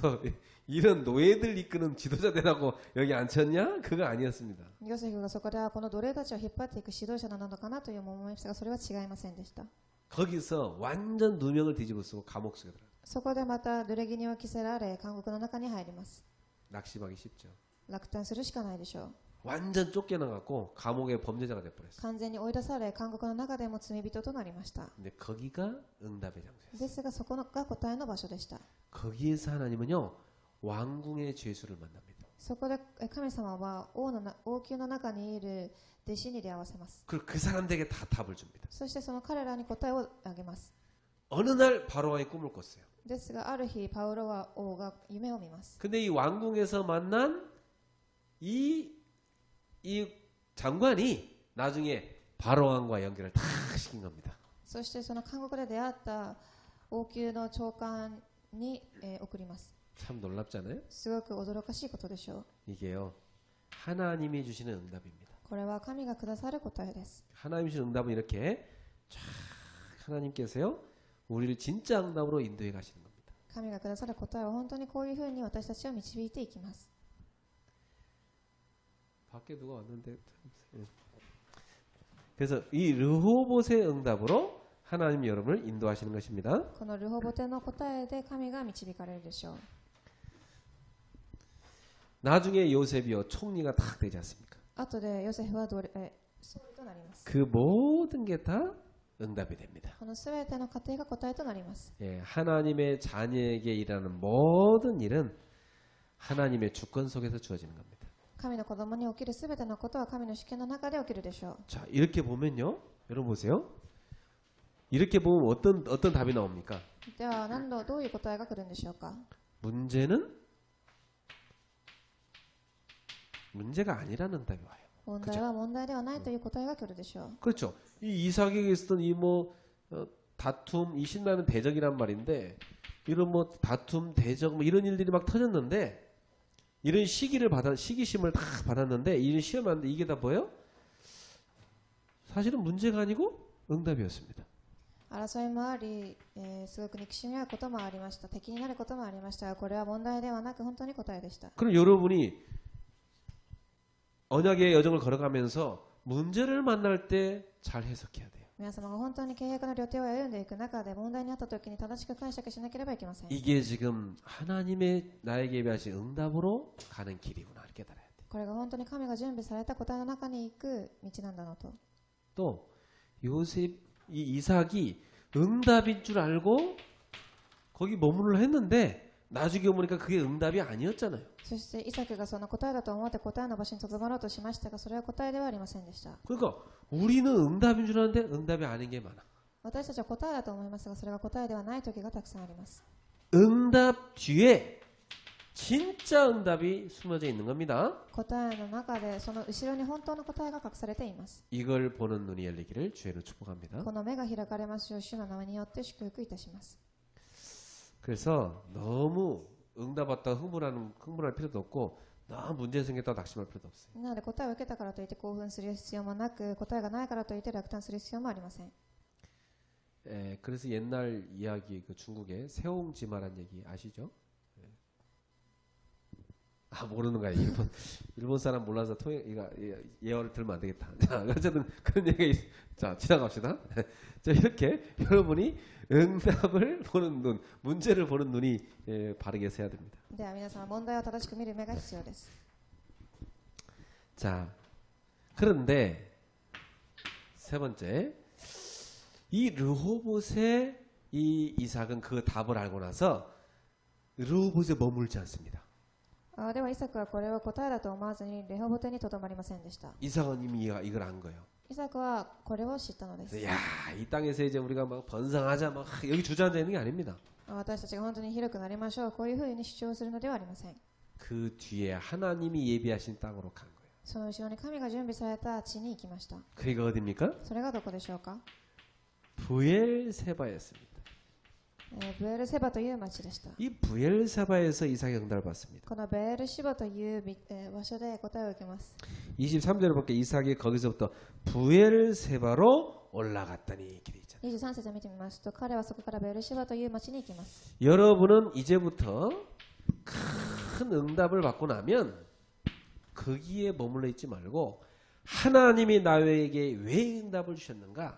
이런 노예들 이끄는 지도자 되라고 여기 앉혔냐? 그거 아니었습니다. ヨセフがそこでこの奴隷たちを引っ張っていく指導者なのかなという思いましたが、それは違いませんでした。 거기서 완전 누명을 뒤집어 쓰고 감옥 속에 들어요. そこでまた濡れ衣を着せられ監獄の中に入ります。 낙심하기 쉽죠. 落胆するしかないでしょう。 완전 쫓겨나갖고 감옥의 범죄자가 돼버렸어요. 完全に追い出され監獄の中でも罪人となりました。 근데 거기가 응답의 장소였어요. ですがそこが答えの場所でした。 거기에서 하나님은요 왕궁의 죄수를 만납니다. そこで神様は王宮の中にいる弟子に出会わせます。 그리고 그 사람들에게 다 답을 줍니다. そしてその彼らに答えをあげます。 어느 날 바로왕이 꿈을 꿨어요. ですがある日パウロは王が夢を見ます。 근데 이 왕궁에서 만난 이 장관이 나중에 바로왕과 연결을 다 시킨 겁니다. そしてその監獄で出会った王宮の長官に、送ります。 참 놀랍잖아요. すごく驚かしいことでしょう。 이게요. 하나님이 주시는 응답입니다. これは神がくださる答えです。 하나님이 주시는 응답은 이렇게 쫙 하나님께서요. 우리를 진짜 응답으로 인도해 가시는 겁니다. 神がくださる答えは本当にこういうふうに私たちを導いていきます。 밖에 누가 왔는데 그래서 이 르호봇의 응답으로 하나님 여러분을 인도하시는 것입니다. このルホボテの答えで神が導かれるでしょう。 나중에 요셉이요 총리가 딱 되지 않습니까? 後でヨセフは総理となります。 그 모든 게 다 응답이 됩니다. このすべての過程が答えとなります。 예, 하나님의 자녀에게 일하는 모든 일은 하나님의 주권 속에서 주어지는 겁니다. 神の子供に起きるすべてのことは神の主権の中で起きるでしょう。 자, 이렇게 보면요. 여러분 보세요. 이렇게 보면 어떤 답이 나옵니까? ではどういう答えが来るんでしょうか。 문제가 아니라는 응답이 와요. 問題は問題ではないという答えが来るでしょう。 그렇죠. 이 이삭에게 있었던 이 다툼, 이 신나는 대적이란 말인데 이런 다툼, 대적 이런 일들이 막 터졌는데 이런 시기심을 다 받았는데 이런 시험을 하는데 이게 다 뭐예요? 사실은 문제가 아니고 응답이었습니다. 争いもあり、すごく憎しみ合うこともありました。敵になることもありましたが、これは問題ではなく本当に答えでした。 그럼 여러분이 언약의 여정을 걸어가면서 문제를 만날 때 잘 해석해야 돼요. 皆様が本当に契約の旅程を歩んでいく中で問題にあった時に正しく解釈しなければいけません。 이게 지금 하나님의 나에게 예비하신 응답으로 가는 길이구나 이렇게 깨달아야 돼요. これが本当に神が準備された答えの中に行く道なんだなと。 또 이삭이 응답인 줄 알고 거기 머무르려 했는데 나중에 보니까 그게 응답이 아니었잖아요. そしてイサクがその答えだと思って答えの場所にとどまろうとしましたが、それは答えではありませんでした。 그러니까 우리는 응답인 줄 아는데 응답이 아닌 게 많아. 私たちは答えだと思いますが、それが答えではない時がたくさんあります。 응답 뒤에 진짜 응답이 숨어져 있는 겁니다. 答えの中でその後ろに本当の答えが隠されています。 이걸 보는 눈이 열리기를 주의로 축복합니다. この目が開かれますよう、主の名前によって祝福いたします。 그래서 너무 응답 왔다가 흥분할 필요도 없고 너무 문제 생겼다고 낙심할 필요도 없어요. なので答えを受けたからといって興奮する必要もなく、答えがないからといって落胆する必要もありません。 그래서 옛날 이야기 그 중국의 세옹지마란 얘기 아시죠? 아 모르는 거야. 일본 사람 몰라서 예어를 들면 안 되겠다. 자, 어쨌든 그런 얘기 자 지나갑시다. 자 이렇게 여러분이 응답을 보는 눈, 문제를 보는 눈이 바르게 서야 됩니다. では皆さん、問題を正しく見る目が必要です。 자 그런데 세 번째 이 르호봇의 이 이삭은 그 답을 알고 나서 르호봇에 머물지 않습니다. ではイサクはこれを答えだと思わずにレホボテにとどまりませんでした。 이삭은 이미 이걸 안 거예요. イサクはこれを知ったのです。 야, 이 땅에서 이제 우리가 막 번성하자 막 여기 주저앉아 있는 게 아닙니다. 私たちが本当に広くなりましょう、こういうふうに主張するのではありません。 그 뒤에 하나님이 예비하신 땅으로 간 거예요. その後ろに神が準備された地に行きました。 그게 어디입니까? それがどこでしょうか。 부엘세바였습니다. ブエルセバという町でした。 이 부엘세바에서 이삭의 응답을 받습니다. このベエルシバという場所で答えを受けます。 23절을 볼게 이삭이 거기서부터 부엘세바로 올라갔더니 이렇게 돼 있잖아요. 23節を見てみますと、彼はそこからベエルシバという町に行きます。 여러분은 이제부터 큰 응답을 받고 나면 거기에 머물러 있지 말고 하나님이 나에게 왜 응답을 주셨는가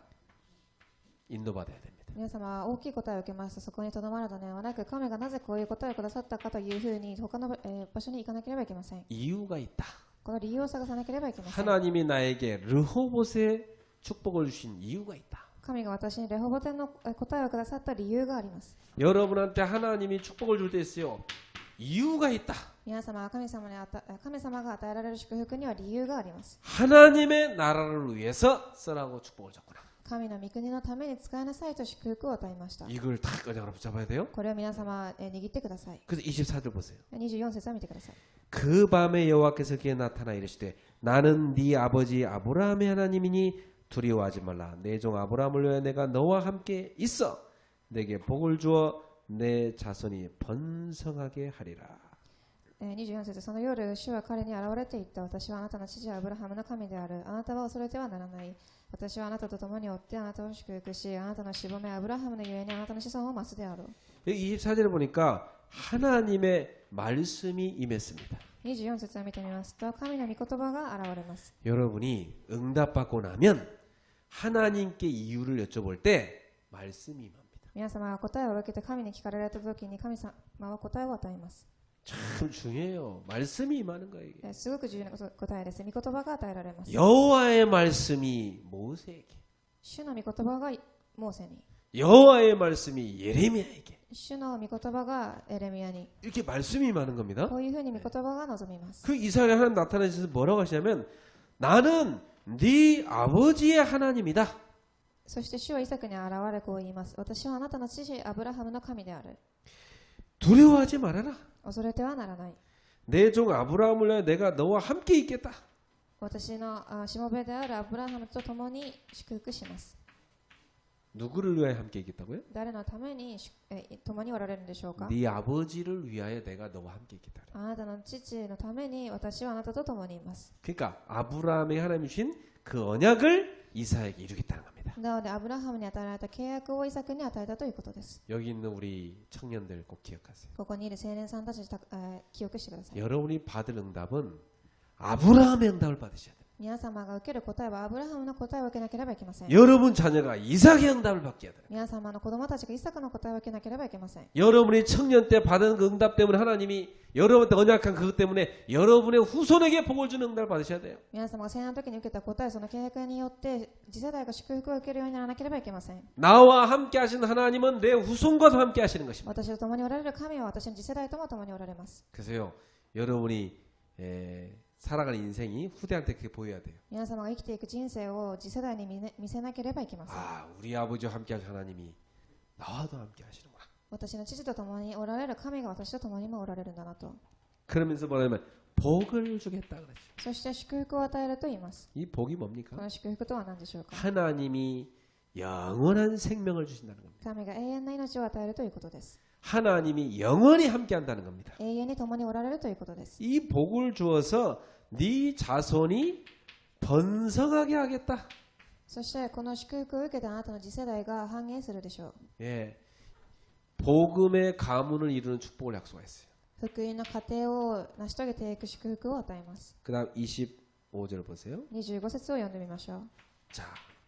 인도받아야 됩니다. 皆様は大きい答えを受けますと、そこにとどまるのではなく、神がなぜこういう答えをくださったかというふうに他の場所に行かなければいけません。 이유가 있다. この理由を探さなければいけません。 하나님이 나에게 르호봇의 축복을 주신 이유가 있다. 神が私にレホボテの答えをくださった理由があります。 여러분한테 하나님이 축복을 줄 때 있어요. 이유가 있다. 皆様は神様が与えられる祝福には理由があります。 하나님의 나라를 위해서 쓰라고 축복을 줬구나. 神の御国のために使いなさいと祝福を与えました。 이걸 딱 언약으로 붙잡아야 돼요. これを皆様握ってください。 그래서 24절 보세요. 24節を見てください。그 밤에 여호와께서 그에게 나타나 이르시되 나는 네 아버지 아브라함의 하나님이니 두려워하지 말라. 내 종 아브라함을 위하여 내가 너와 함께 있어 내게 복을 주어 내 자손이 번성하게 하리라. 24節、その夜、主は彼に現れて言った。私はあなたの父アブラハムの神である。あなたは恐れてはならない。私はあなたと共におってあなたを祝福し、あなたのしもべアブラハムのゆえにあなたの子孫を増すであろう。 24절을 보니까 하나님의 말씀이 임했습니다. 24節を見てみますと、神の御言葉が現れます。 여러분이 응답받고 나면 하나님께 이유를 여쭤볼 때 말씀이 임합니다. 皆様が答えを受けて神に聞かれたときに神様は答えを与えます。 참 중요해요. 말씀이 임하는 거예요. 이게. すごく重要な答えです。御言葉が与えられます。 여호와의 말씀이 모세에게, 主の御言葉がモーセに、 여호와의 말씀이 예레미야에게 主の御言葉がエレミヤに、 이렇게 말씀이 임하는 겁니다. こういうふうに御言葉が望みます。 그 이스라엘 하나님 나타나셔서 뭐라고 하시냐면 나는 네 아버지의 하나님이다. そして主はイサクに現れこう言います。私はあなたの父アブラハムの神である。 두려워하지 말아라. 恐れてはならない。 내 종 아브라함을 위하여 내가 너와 함께 있겠다. 私のしもべであるアブラハムと共に祝福します。 누구를 위하여 함께 있겠다고요? 誰のために共におられるんでしょうか。 네 아버지를 위하여 내가 너와 함께 있겠다. あなたの父のために私はあなたと共にいます。 그러니까 아브라함의 하나님이신 그 언약을 이삭에게 이루겠다는 겁니다. なのでアブラハムに与えられた契約をイサクに与えたということです。 여기 있는 우리 청년들 꼭 기억하세요. ここにいる青年さんたち記憶してください。 여러분이 받을 응답은 아브라함의 응답을 받으셔야 돼요. 皆様が受ける答えはアブラハムの答えを受けなければいけません。 여러분 자녀가 이삭의 응답을 받게 해야 돼요. 皆様の子供たちがイサクの答えを受けなければいけません。 여러분이 청년 때 받은 그 응답 때문에 하나님이 여러분한테 언약한 그것 때문에 여러분의 후손에게 복을 주는 응답을 받으셔야 돼요. 皆様が青年の時に受けた答え、その契約によって次世代が祝福を受けるようにならなければいけません。 나와 함께 하시는 하나님은 내 후손과도 함께 하시는 것입니다. 私と共におられる神は私の次世代とも共におられます。 그래서요, 여러분이 살아가는 인생이 후대한테 그렇게 보여야 돼요. 皆様が生きていく人生を次世代に見せなければいけません。 아, 우리 아버지와 함께 하신 하나님이 나와도 함께 하시는구나. 私の父と共におられる神が私と共にもおられるんだなと。 그러면서 뭐냐면 복을 주겠다 그랬죠. そして祝福を与えると言います。 이 복이 뭡니까? この祝福とは何でしょうか。 하나님이 영원한 생명을 주신다는 겁니다. 神が永遠な命を与えるということです。 하나님이 영원히 함께 한다는 겁니다. 永遠に共におられるということです。 이 복을 주어서 네 자손이 번성하게 하겠다. そしてこの祝福を受けたあなたの次世代が繁栄するでしょう。 예, 복음의 가문을 이루는 축복을 약속했어요. 福音の過程を成し遂げていく祝福を与えます。 그다음 25절 보세요. 25節を読んでみましょう。 자,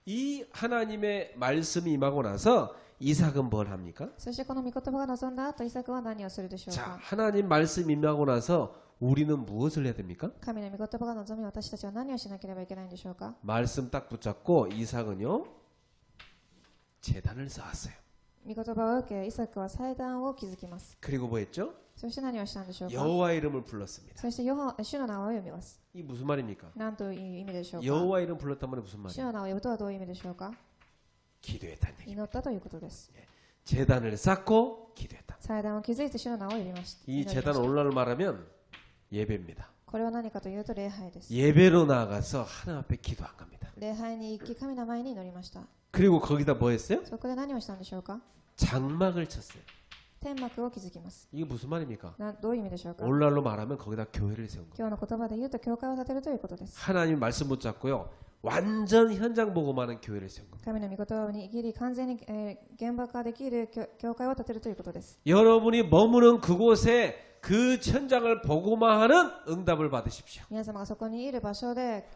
이 하나님의 말씀이 임하고 나서 이삭은 뭘 합니까? そしてこの御言葉が望んだ後、イサクは何をするでしょう 자, か。 하나님 말씀 임하고 나서 우리는 무엇을 해야 됩니까? 神の御言葉が望み、私たちは何をしなければいけないんでしょうか。 말씀 딱 붙잡고 이삭은요 제단을 쌓았어요. 御言葉を受け、イサクは祭壇を築きます。 그리고 뭐 했죠? そして何をしたんでしょうか。 여호와의 이름을 불렀습니다. そして主の名を読みます。 이 무슨 말입니까? 何という意味でしょうか。 여호와 이름 불렀단 말이 무슨 主 말이에요? の名を呼ぶとはどういう意味でしょうか。 기도했다는 얘기. 祈ったということです。 제단을 쌓고 기도했다. 祭壇を築いて主の名を呼びました。 이 祈りました 제단 오늘날로 말하면 예배입니다. これは何かというと礼拝です。 예배로 나아가서 하나님 앞에 기도한 겁니다. 礼拝に行き、神の前に祈りました。 그리고 거기다 뭐 했어요? そこで何をしたんでしょうか。 장막을 쳤어요. 天幕を築きます。 이게 무슨 말입니까? どういう意味でしょうか。 오늘날로 말하면 거기다 교회를 세운 거예요. 今日の言葉で言うと教会を建てるということです。 하나님 말씀 붙잡고요. 완전 현장 복음하는 교회를 세운 겁니다. 神の御言葉に握り完全に、現場化できる教会を建てるということです。 여러분이 머무는 그곳에 그 현장을 복음화하는 응답을 받으십시오. 皆様がそこにいる場所で、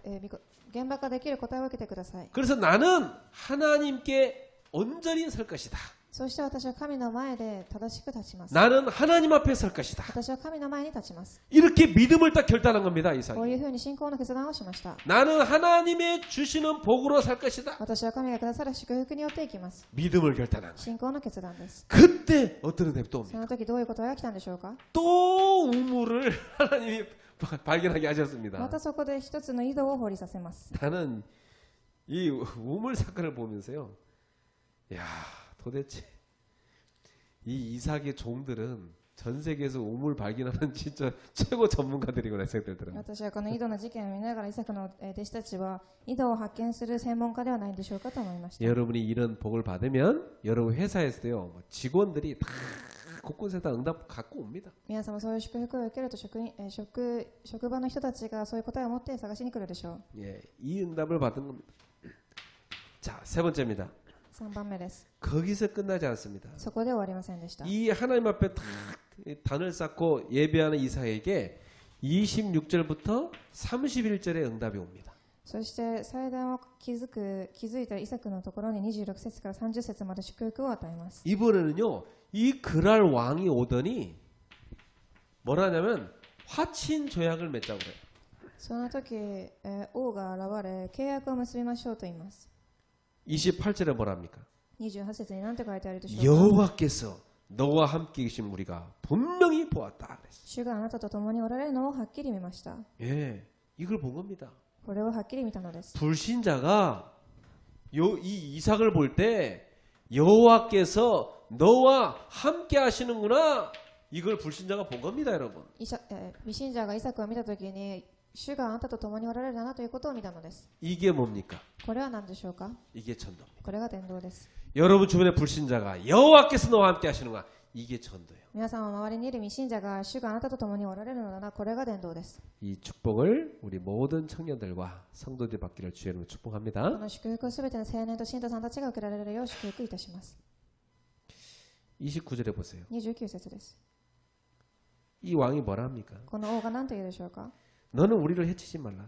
現場化できる答えを受けてください。 그래서 나는 하나님께 온전히 설 것이다. そして私は神の前で正しく立ちます。 나는 하나님 앞에 설 것이다. 私は神の前に立ちます。 이렇게 믿음을 딱 결단한 겁니다. こう 이삭이. いうふうに信仰の決断をしました。 나는 하나님의 주시는 복으로 살 것이다. 私は神がくださる祝福によっていきます。 믿음을 결단한 거예요. 信仰の決断です。 그때 어떤 응답이 또 そ 옵니까? の時どういうことが来たんでしょうか。 또 우물을 하나님이 발견하게 ま 하셨습니다. たそこで一つの井戸を掘りさせます。 나는 이 우물 사건을 보면서요. 야, 도대체 이 이삭의 종들은 전 세계에서 우물 발견하는 진짜 최고 전문가들이구나 생각들더라. 私はこの井戸の事件を見ながらイサクの弟子たちは井戸を発見する専門家ではないんでしょうかと思いました。 여러분이 이런 복을 받으면 여러분 회사에서도요 직원들이 다 곳곳에 다 응답 갖고 옵니다. 皆様そういう祝福を受けると職場の人たちがそういう答えを持って探しに来るでしょう。 예, 이 응답을 받은 겁니다. 자, 세 번째입니다. 3番目です。 거기서 끝나지 않습니다. そこで終わりませんでした。 이 하나님 앞에 탁 단을 쌓고 예배하는 이사에게 26절부터 31절의 응답이 옵니다. そして祭壇を築いたイサクのところに26節から30節まで祝福を与えます。 이번에는요 이 그랄 왕이 오더니 뭐라냐면 화친 조약을 맺자고 그래요. その時、王が現れ契約を結びましょうと言います。 28절에 뭐랍니까? 28節に何て書いてあるでしょうか。 여호와께서 너와 함께 계신 우리가 분명히 보았다 그랬어요. 主があなたと共におられるのをはっきり見ました。 예, 이걸 본 겁니다. これをはっきり見たのです。 불신자가 이 이삭을 볼 때 여호와께서 너와 함께 하시는구나. 이걸 불신자가 본 겁니다, 여러분. 未信者がイサクを見たときに主があなたと共におられるなということを見たのです。 이게 뭡니까? これは何でしょうか。 이게 전도입니다. これが伝道です。 여러분 주변에 불신자가 여호와께서 너와 함께 하시는구나. 이게 전도예요. 皆様周りにいる未信者が主があなたと共におられるのだな、これが伝道です。 이 축복을 우리 모든 청년들과 성도들이 받기를 주의 이름으로 こ 축복합니다. の祝福をすべての青年と信徒さんたちが受けられるよう祝福いたします。 29절에 보세요. 29節です。 이 왕이 뭐라 합니까? この王が何と言うでしょうか。 너는 우리를 해치지 말라.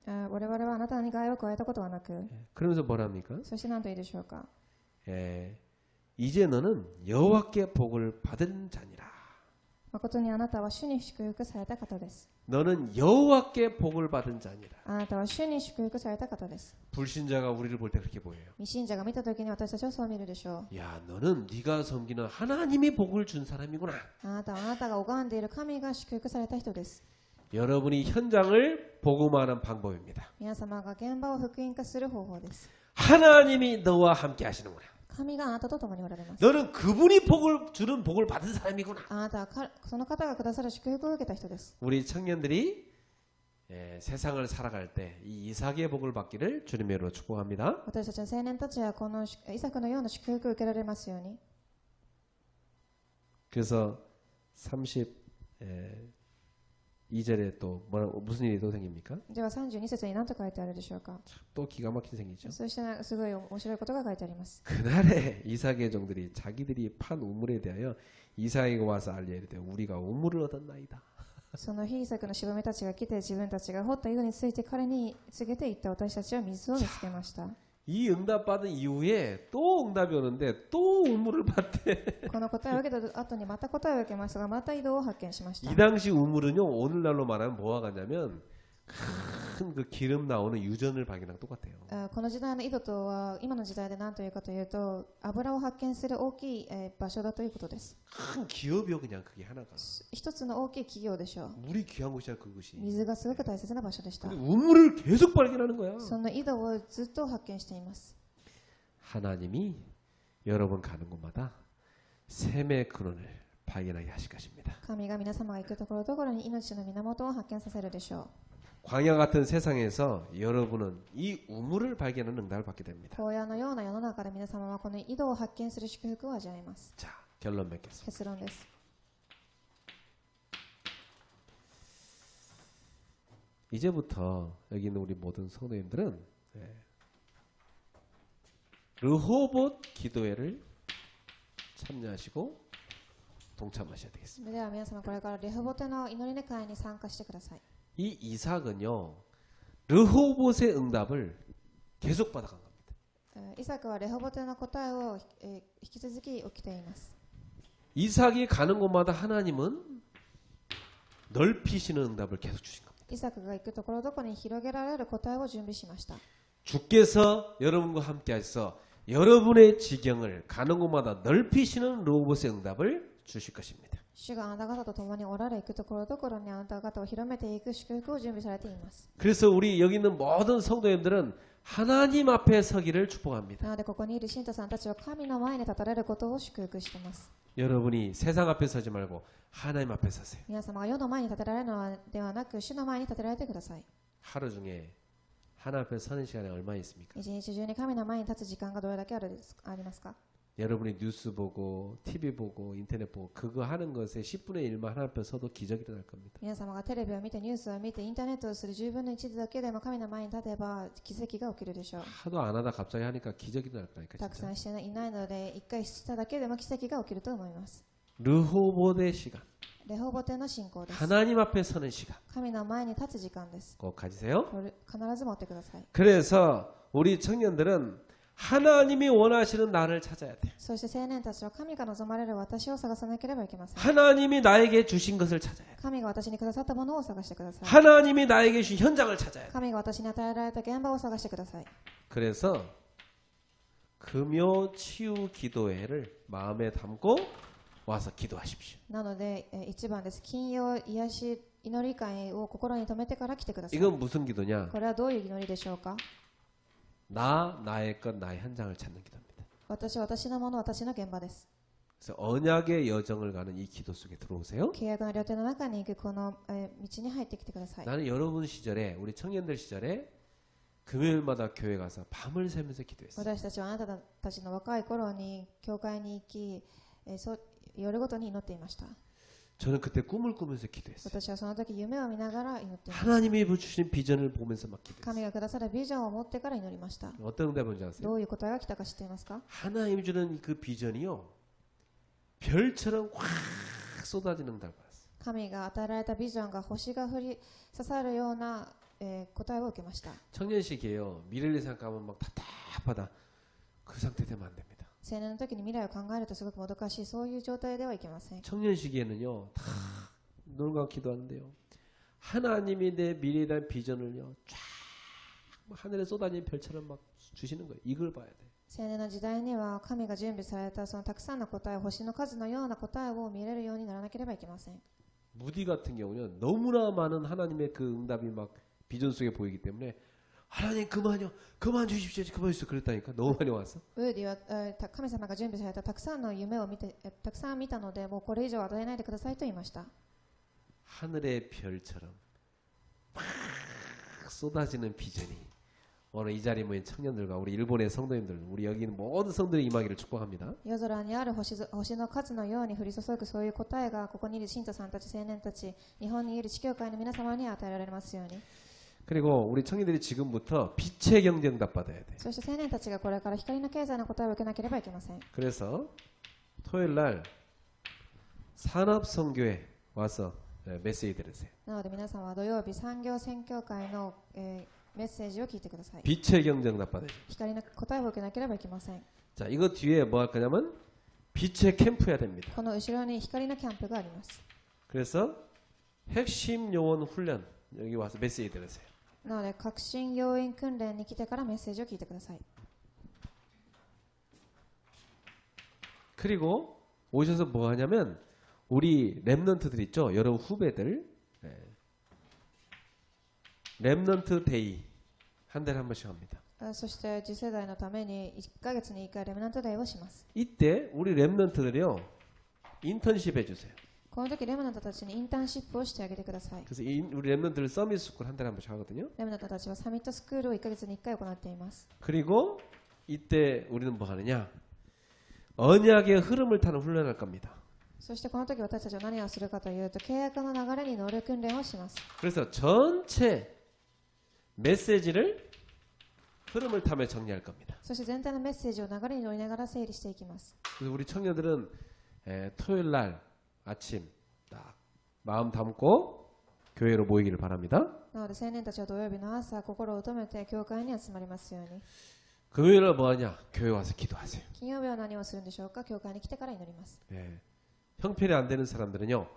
我々はあなたに害を加えたことはなく、 그러면서 뭐라 합니까? そして何と言うでしょうか。 예, 이제 너는 여호와께 복을 받은 자니라. 誠にあなたは主に祝福された方です。 너는 여호와께 복을 받은 자니라. あなたは主に祝福された方です。 불신자가 우리를 볼 때 그렇게 보여요. 未信者が見たときに私たちはそう見るでしょう。 야, 너는 네가 섬기는 하나님이 복을 준 사람이구나. あなたはあなたが拝んでいる神が祝福された人です。 여러분이 현장을 복음화하는 방법입니다. 皆様が現場を福音化する方法です。 하나님이 너와 함께 하시는구나. 神があなたと共におられます。 너는 그분이 복을 주는 복을 받은 사람이구나. あなたはその方がくださる祝福を受けた人です。 우리 청년들이 세상을 살아갈 때 이 이삭의 복을 받기를 주님의 이름으로 축복합니다. 私たちの青年たちはこのイサクのような祝福を受けられますように。 그래서 32절에 또 무슨 일이 또 생깁니까? では32節に何と書いてあるでしょうか。 또 기가 막힌 생기죠. そしてすごい面白いことが書いてあります。 그날에 이삭의 종들이 자기들이 판 우물에 대하여 이삭에게 와서 알려야 돼. 우리가 우물을 얻었나이다. その日イサクのしもべたちが来て自分たちが掘った井戸について彼に告げていった私たちは水を見つけました。 이 응답 받은 이후에 또 응답이 오는데 또 우물을 받대. この答えを受けた後にまた答えを受けますがまた井戸を発見しました。 이 당시 우물은요 오늘날로 말하면 뭐와 같냐면 큰 그 기름 나오는 유전을 발견한 것 똑같아요. この時代の井戸とは今の時代で何というかというと油を発見する大きい場所だということです。 큰 기업이요 그냥 그게 하나가. 一つの大きい企業でしょう。 물이 귀한 곳이야 그것이. 水がすごく大切な場所でした。 근데 우물을 계속 발견하는 거야. その井戸をずっと発見しています。 하나님이 여러분 가는 곳마다 샘의 근원을 발견하게 하실 것입니다. 神が皆様が行くところどころに命の源を発見させるでしょう。 광야 같은 세상에서 여러분은 이 우물을 발견하는 응답을 받게 됩니다. 荒野のような世の中で皆様はこの井戸を発見する祝福を味わいます。 자, 결론 맺겠습니다. 結論です。 이제부터 여기 있는 우리 모든 성도님들은 르호봇 기도회를 참여하시고 동참하셔야 そ 되겠습니다. れでは皆様これからレホボテの祈りの会に参加してください。 이 이삭은요 르호봇의 응답을 계속 받아간 겁니다. イサクはレホボテの答えを引き続き起きています。 이삭이 가는 곳마다 하나님은 넓히시는 응답을 계속 주신 겁니다. イサクが行くところどころに広げられる答えを準備しました。 주께서 여러분과 함께 하셔서 여러분의 지경을 가는 곳마다 넓히시는 르호봇의 응답을 주실 것입니다. 主があなた方と共におられ行くところどころにあなた方を広めていく祝福を準備されています。 그래서 우리 여기 있는 모든 성도님들은 하나님 앞에 서기를 축복합니다. なのでここにいる信徒さんたちは神の前に立たれることを祝福しています。 여러분이 세상 앞에 서지 말고 하나님 앞에 서세요. 皆様が世の前に立てられるのではなく、主の前に立てられてください。 하루 중에 하나님 앞에 서는 시간이 얼마나 있습니까? 一日中に神の前に立つ時間がどれだけありますか？ 여러분이 뉴스 보고 TV 보고 인터넷 보고 그거 하는 것에 10분의 1만 하나님 앞에 서도 기적이 일어날 겁니다. 皆様がテレビを見てニュースを見てインターネットをする10分の1だけでも神の前に立てば奇跡が起きるでしょう。 하도 안 하다 갑자기 하니까 기적이 일어날 거니까 たく 진짜. さんしていないので、一回しただけでも奇跡が起きると思います。 르호보의 시간, レホボテの信仰です。 하나님 앞에 서는 시간 神の前に立つ時間です。 꼭 가지세요. これ必ず持ってください。 그래서 우리 청년들은 하나님이 원하시는 나를 찾아야 돼요. そして青年たちは神が望まれる私を探さなければいけません。 하나님이 나에게 주신 것을 찾아야 돼요. 神が私にくださったものを探してください。 하나님이 나에게 주신 현장을 찾아야 돼요. 神が私に与えられた現場を探してください。 그래서 금요 치유 기도회를 마음에 담고 와서 기도하십시오. なので、1番です。金曜癒し祈り会を心に留めてから来てください。 이건 무슨 기도냐? これはどういう祈りでしょうか？ 나의 것, 나의 현장을 찾는 기도입니다. 私のもの、私の現場です。 그래서 언약의 여정을 가는 이 기도 속에 들어오세요. 契約の旅程の中に行くこの、道に入ってきてください。 나는 여러분 시절에 우리 청년들 시절에 금요일마다 교회 가서 밤을 새면서 기도했어요. 私たちはあなたたちの若い頃に教会に行き、夜ごとに祈っていました。 저는 그때 꿈을 꾸면서 기도했어요. 私はその時夢を見ながら祈っていました。 하나님이 주신 비전을 보면서 막 기도했어요. 神がくださるビジョンを持ってから祈りました。 어떤 응답인지 아세요? どういう答えが来たか知っていますか？ 하나님이 주는 그 비전이요 별처럼 확 쏟아지는 응답을 받았어요. 神が与えられたビジョンが星が降り刺さるような、答えを受けました。 청년 시기에요 미래를 생각하면 막 답답하다. 그 상태 되면 안 됩니다. 青年の時に未来を考えるとすごくもどかしい、そういう状態ではいけません。 청년 시기에는요 다 놀고 기도하는데요 하나님이 내 미래에 대한 비전을요 쫙 하늘에 쏟아진 별처럼 막 주시는 거예요. 이걸 봐야 돼. 青年の時代には神が準備されたそのたくさんの答え、星の数のような答えを見れるようにならなければいけません。 무디 같은 경우는 너무나 많은 하나님의 그 응답이 막 비전 속에 보이기 때문에 하나님 그만요, 그만 주십시오, 그만 주십시오 그랬다니까. 너무 많이 왔어. ウーディは、神様が準備されたたくさんの夢を見て、たくさん見たので、もうこれ以上与えないでくださいと言いました。 하늘의 별처럼 막 쏟아지는 비전이 오늘 이 자리에 모인 청년들과 우리 일본의 성도님들, 우리 여기 있는 모든 성도들이 임하기를 축복합니다. 夜空にある星の数のように降り注ぐそういう答えがここにいる信徒さんたち、青年たち、日本にいる地教会の皆様に与えられますように。 그리고 우리 청년들이 지금부터 빛의 경쟁답 받아야 돼. そして青年たちがこれから光の経済の答えを受けなければいけません。 그래서 토요일 날 산업선교회 와서 메시지 들으세요. なので皆さんは土曜日産業宣教会の、メッセージを聞いてください。 빛의 경쟁답 받아야 돼. 光の答えを受けなければいけません。 자, 이거 뒤에 뭐 할 거냐면 빛의 캠프 해야 됩니다. この後ろに光のキャンプがあります。 그래서 핵심 요원 훈련 여기 와서 메시지 들으세요. なので革新要員訓練に来てからメッセージを聞いてください。 그리고 오셔서 뭐 하냐면 우리 랩넌트들 있죠? 여러분 후배들 랩넌트 데이 한 달에 한 번씩 합니다. そして次世代のために1ヶ月に1回レムナントデーをします。 이때 우리 랩넌트들이요 인턴십 해주세요. この時レムナントたちにインターンシップをしてあげてください。 그래서 우리 랩넌트들 서밋 스쿨 한 달에 한 번씩 하거든요. レムナントたちはサミットスクールを1ヶ月に1回行っています。 그리고 이때 우리는 뭐 하느냐? 언약의 흐름을 타는 훈련을 할 겁니다. そしてこの時私たちは何をするかというと、契約の流れに乗る訓練をします。 그래서 전체 메시지를 흐름을 타며 정리할 겁니다. そして全体のメッセージを流れに乗りながら整理していきます。 그래서 우리 청년들은 토요일 날 아침 딱 마음 담고 교회로 모이기를 바랍니다. なので青年たちは土曜日の朝心を止めて教会に集まりますように。 금요일날 뭐 하냐? 교회 와서 기도하세요. 金曜日は何をするんでしょうか？教会に来てから祈ります。 형편이 안 되는 사람들은요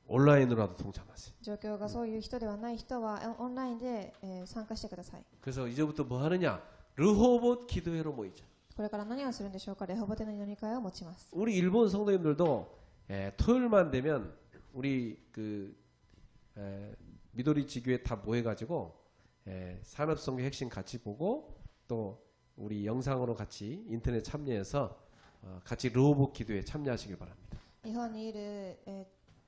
온라인으로라도 동참하세요. 状況がそういう人ではない人はオンラインで、参加してください。 그래서 이제부터 뭐 하느냐? 르호봇 기도회로 모이자. これから何をするんでしょうか？レホボテの祈り会を持ちます。 우리 일본 성도님들도 토요일만 되면 우리 그 미도리 지교에 다 모여가지고 산업성교 핵심 같이 보고 또 우리 영상으로 같이 인터넷 참여해서 같이 르호봇 기도에 참여하시길 바랍니다. 日本にいる、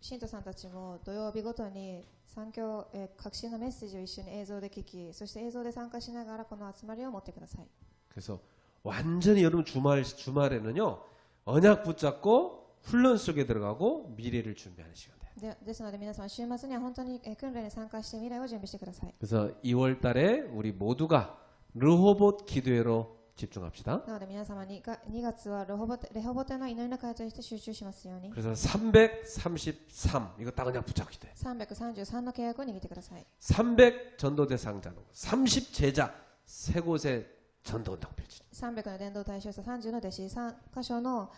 信徒さんたちも土曜日ごとに産教、革新のメッセージを一緒に映像で聞き、そして映像で参加しながらこの集まりを持ってください。 그래서 완전히 여러분 주말에는요 언약 붙잡고 훈련 속에 들어가고 미래를 준비하는 시간 돼요. ですので皆さん週末には本当に訓練に参加して未来を準備してください。 그래서 2월달에 우리 모두가 르호봇 기도회로 집중합시다. なので皆様に2月はレホボテの祈りの会として集中しますように。 그래서 333 이거 딱 그냥 붙잡고 기도해. 333の契約を握ってください。 300 전도대 상자로 30 제자 세 곳에 전도운동 펼치. 300の伝道対象者30の弟子3箇所の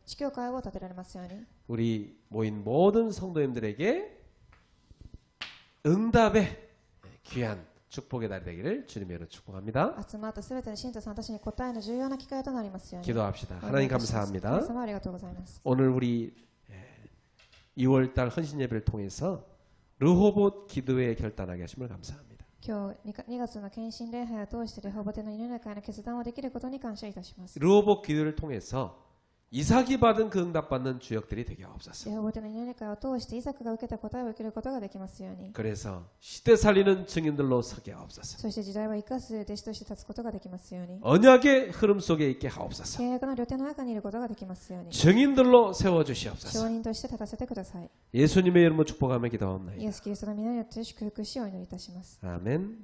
地教会を建てられますように。 우리 모인 모든 성도님들에게 응답의 귀한 축복의 날이 되기를 주님의 이름으로 축복합니다. 集まったすべての信徒さんたちに答えの重要な機会となりますように。 기도합시다. 하나님 神 감사합니다. 様ありがとうございます。 오늘 우리 2월달 헌신 예배를 통해서 르호봇 기도회 결단하게 하심을 감사합니다. 今日2月の献身礼拝を通してレホボテの祈りの会の決断をできることに感謝いたします。 르호봇 기도를 통해서 이삭이 받은 그 응답받는 주역들이 되게 없었어요. レホボテの祈り会を通してイザクが受けた答えを受けることができますように。 그래서 시대 살리는 증인들로 서게 하옵소서. そして時代を生かす弟子として立つことができますように。 언약의 흐름 속에 있게 하옵소서. 契約の旅程の中にいることができますように。 증인들로 세워주시옵소서. 証人として立たせてください。 예수님의 이름으로 축복하며 イ 기도하옵나이다. エス・キリストの皆によって祝福しお祈りいたします。 아멘.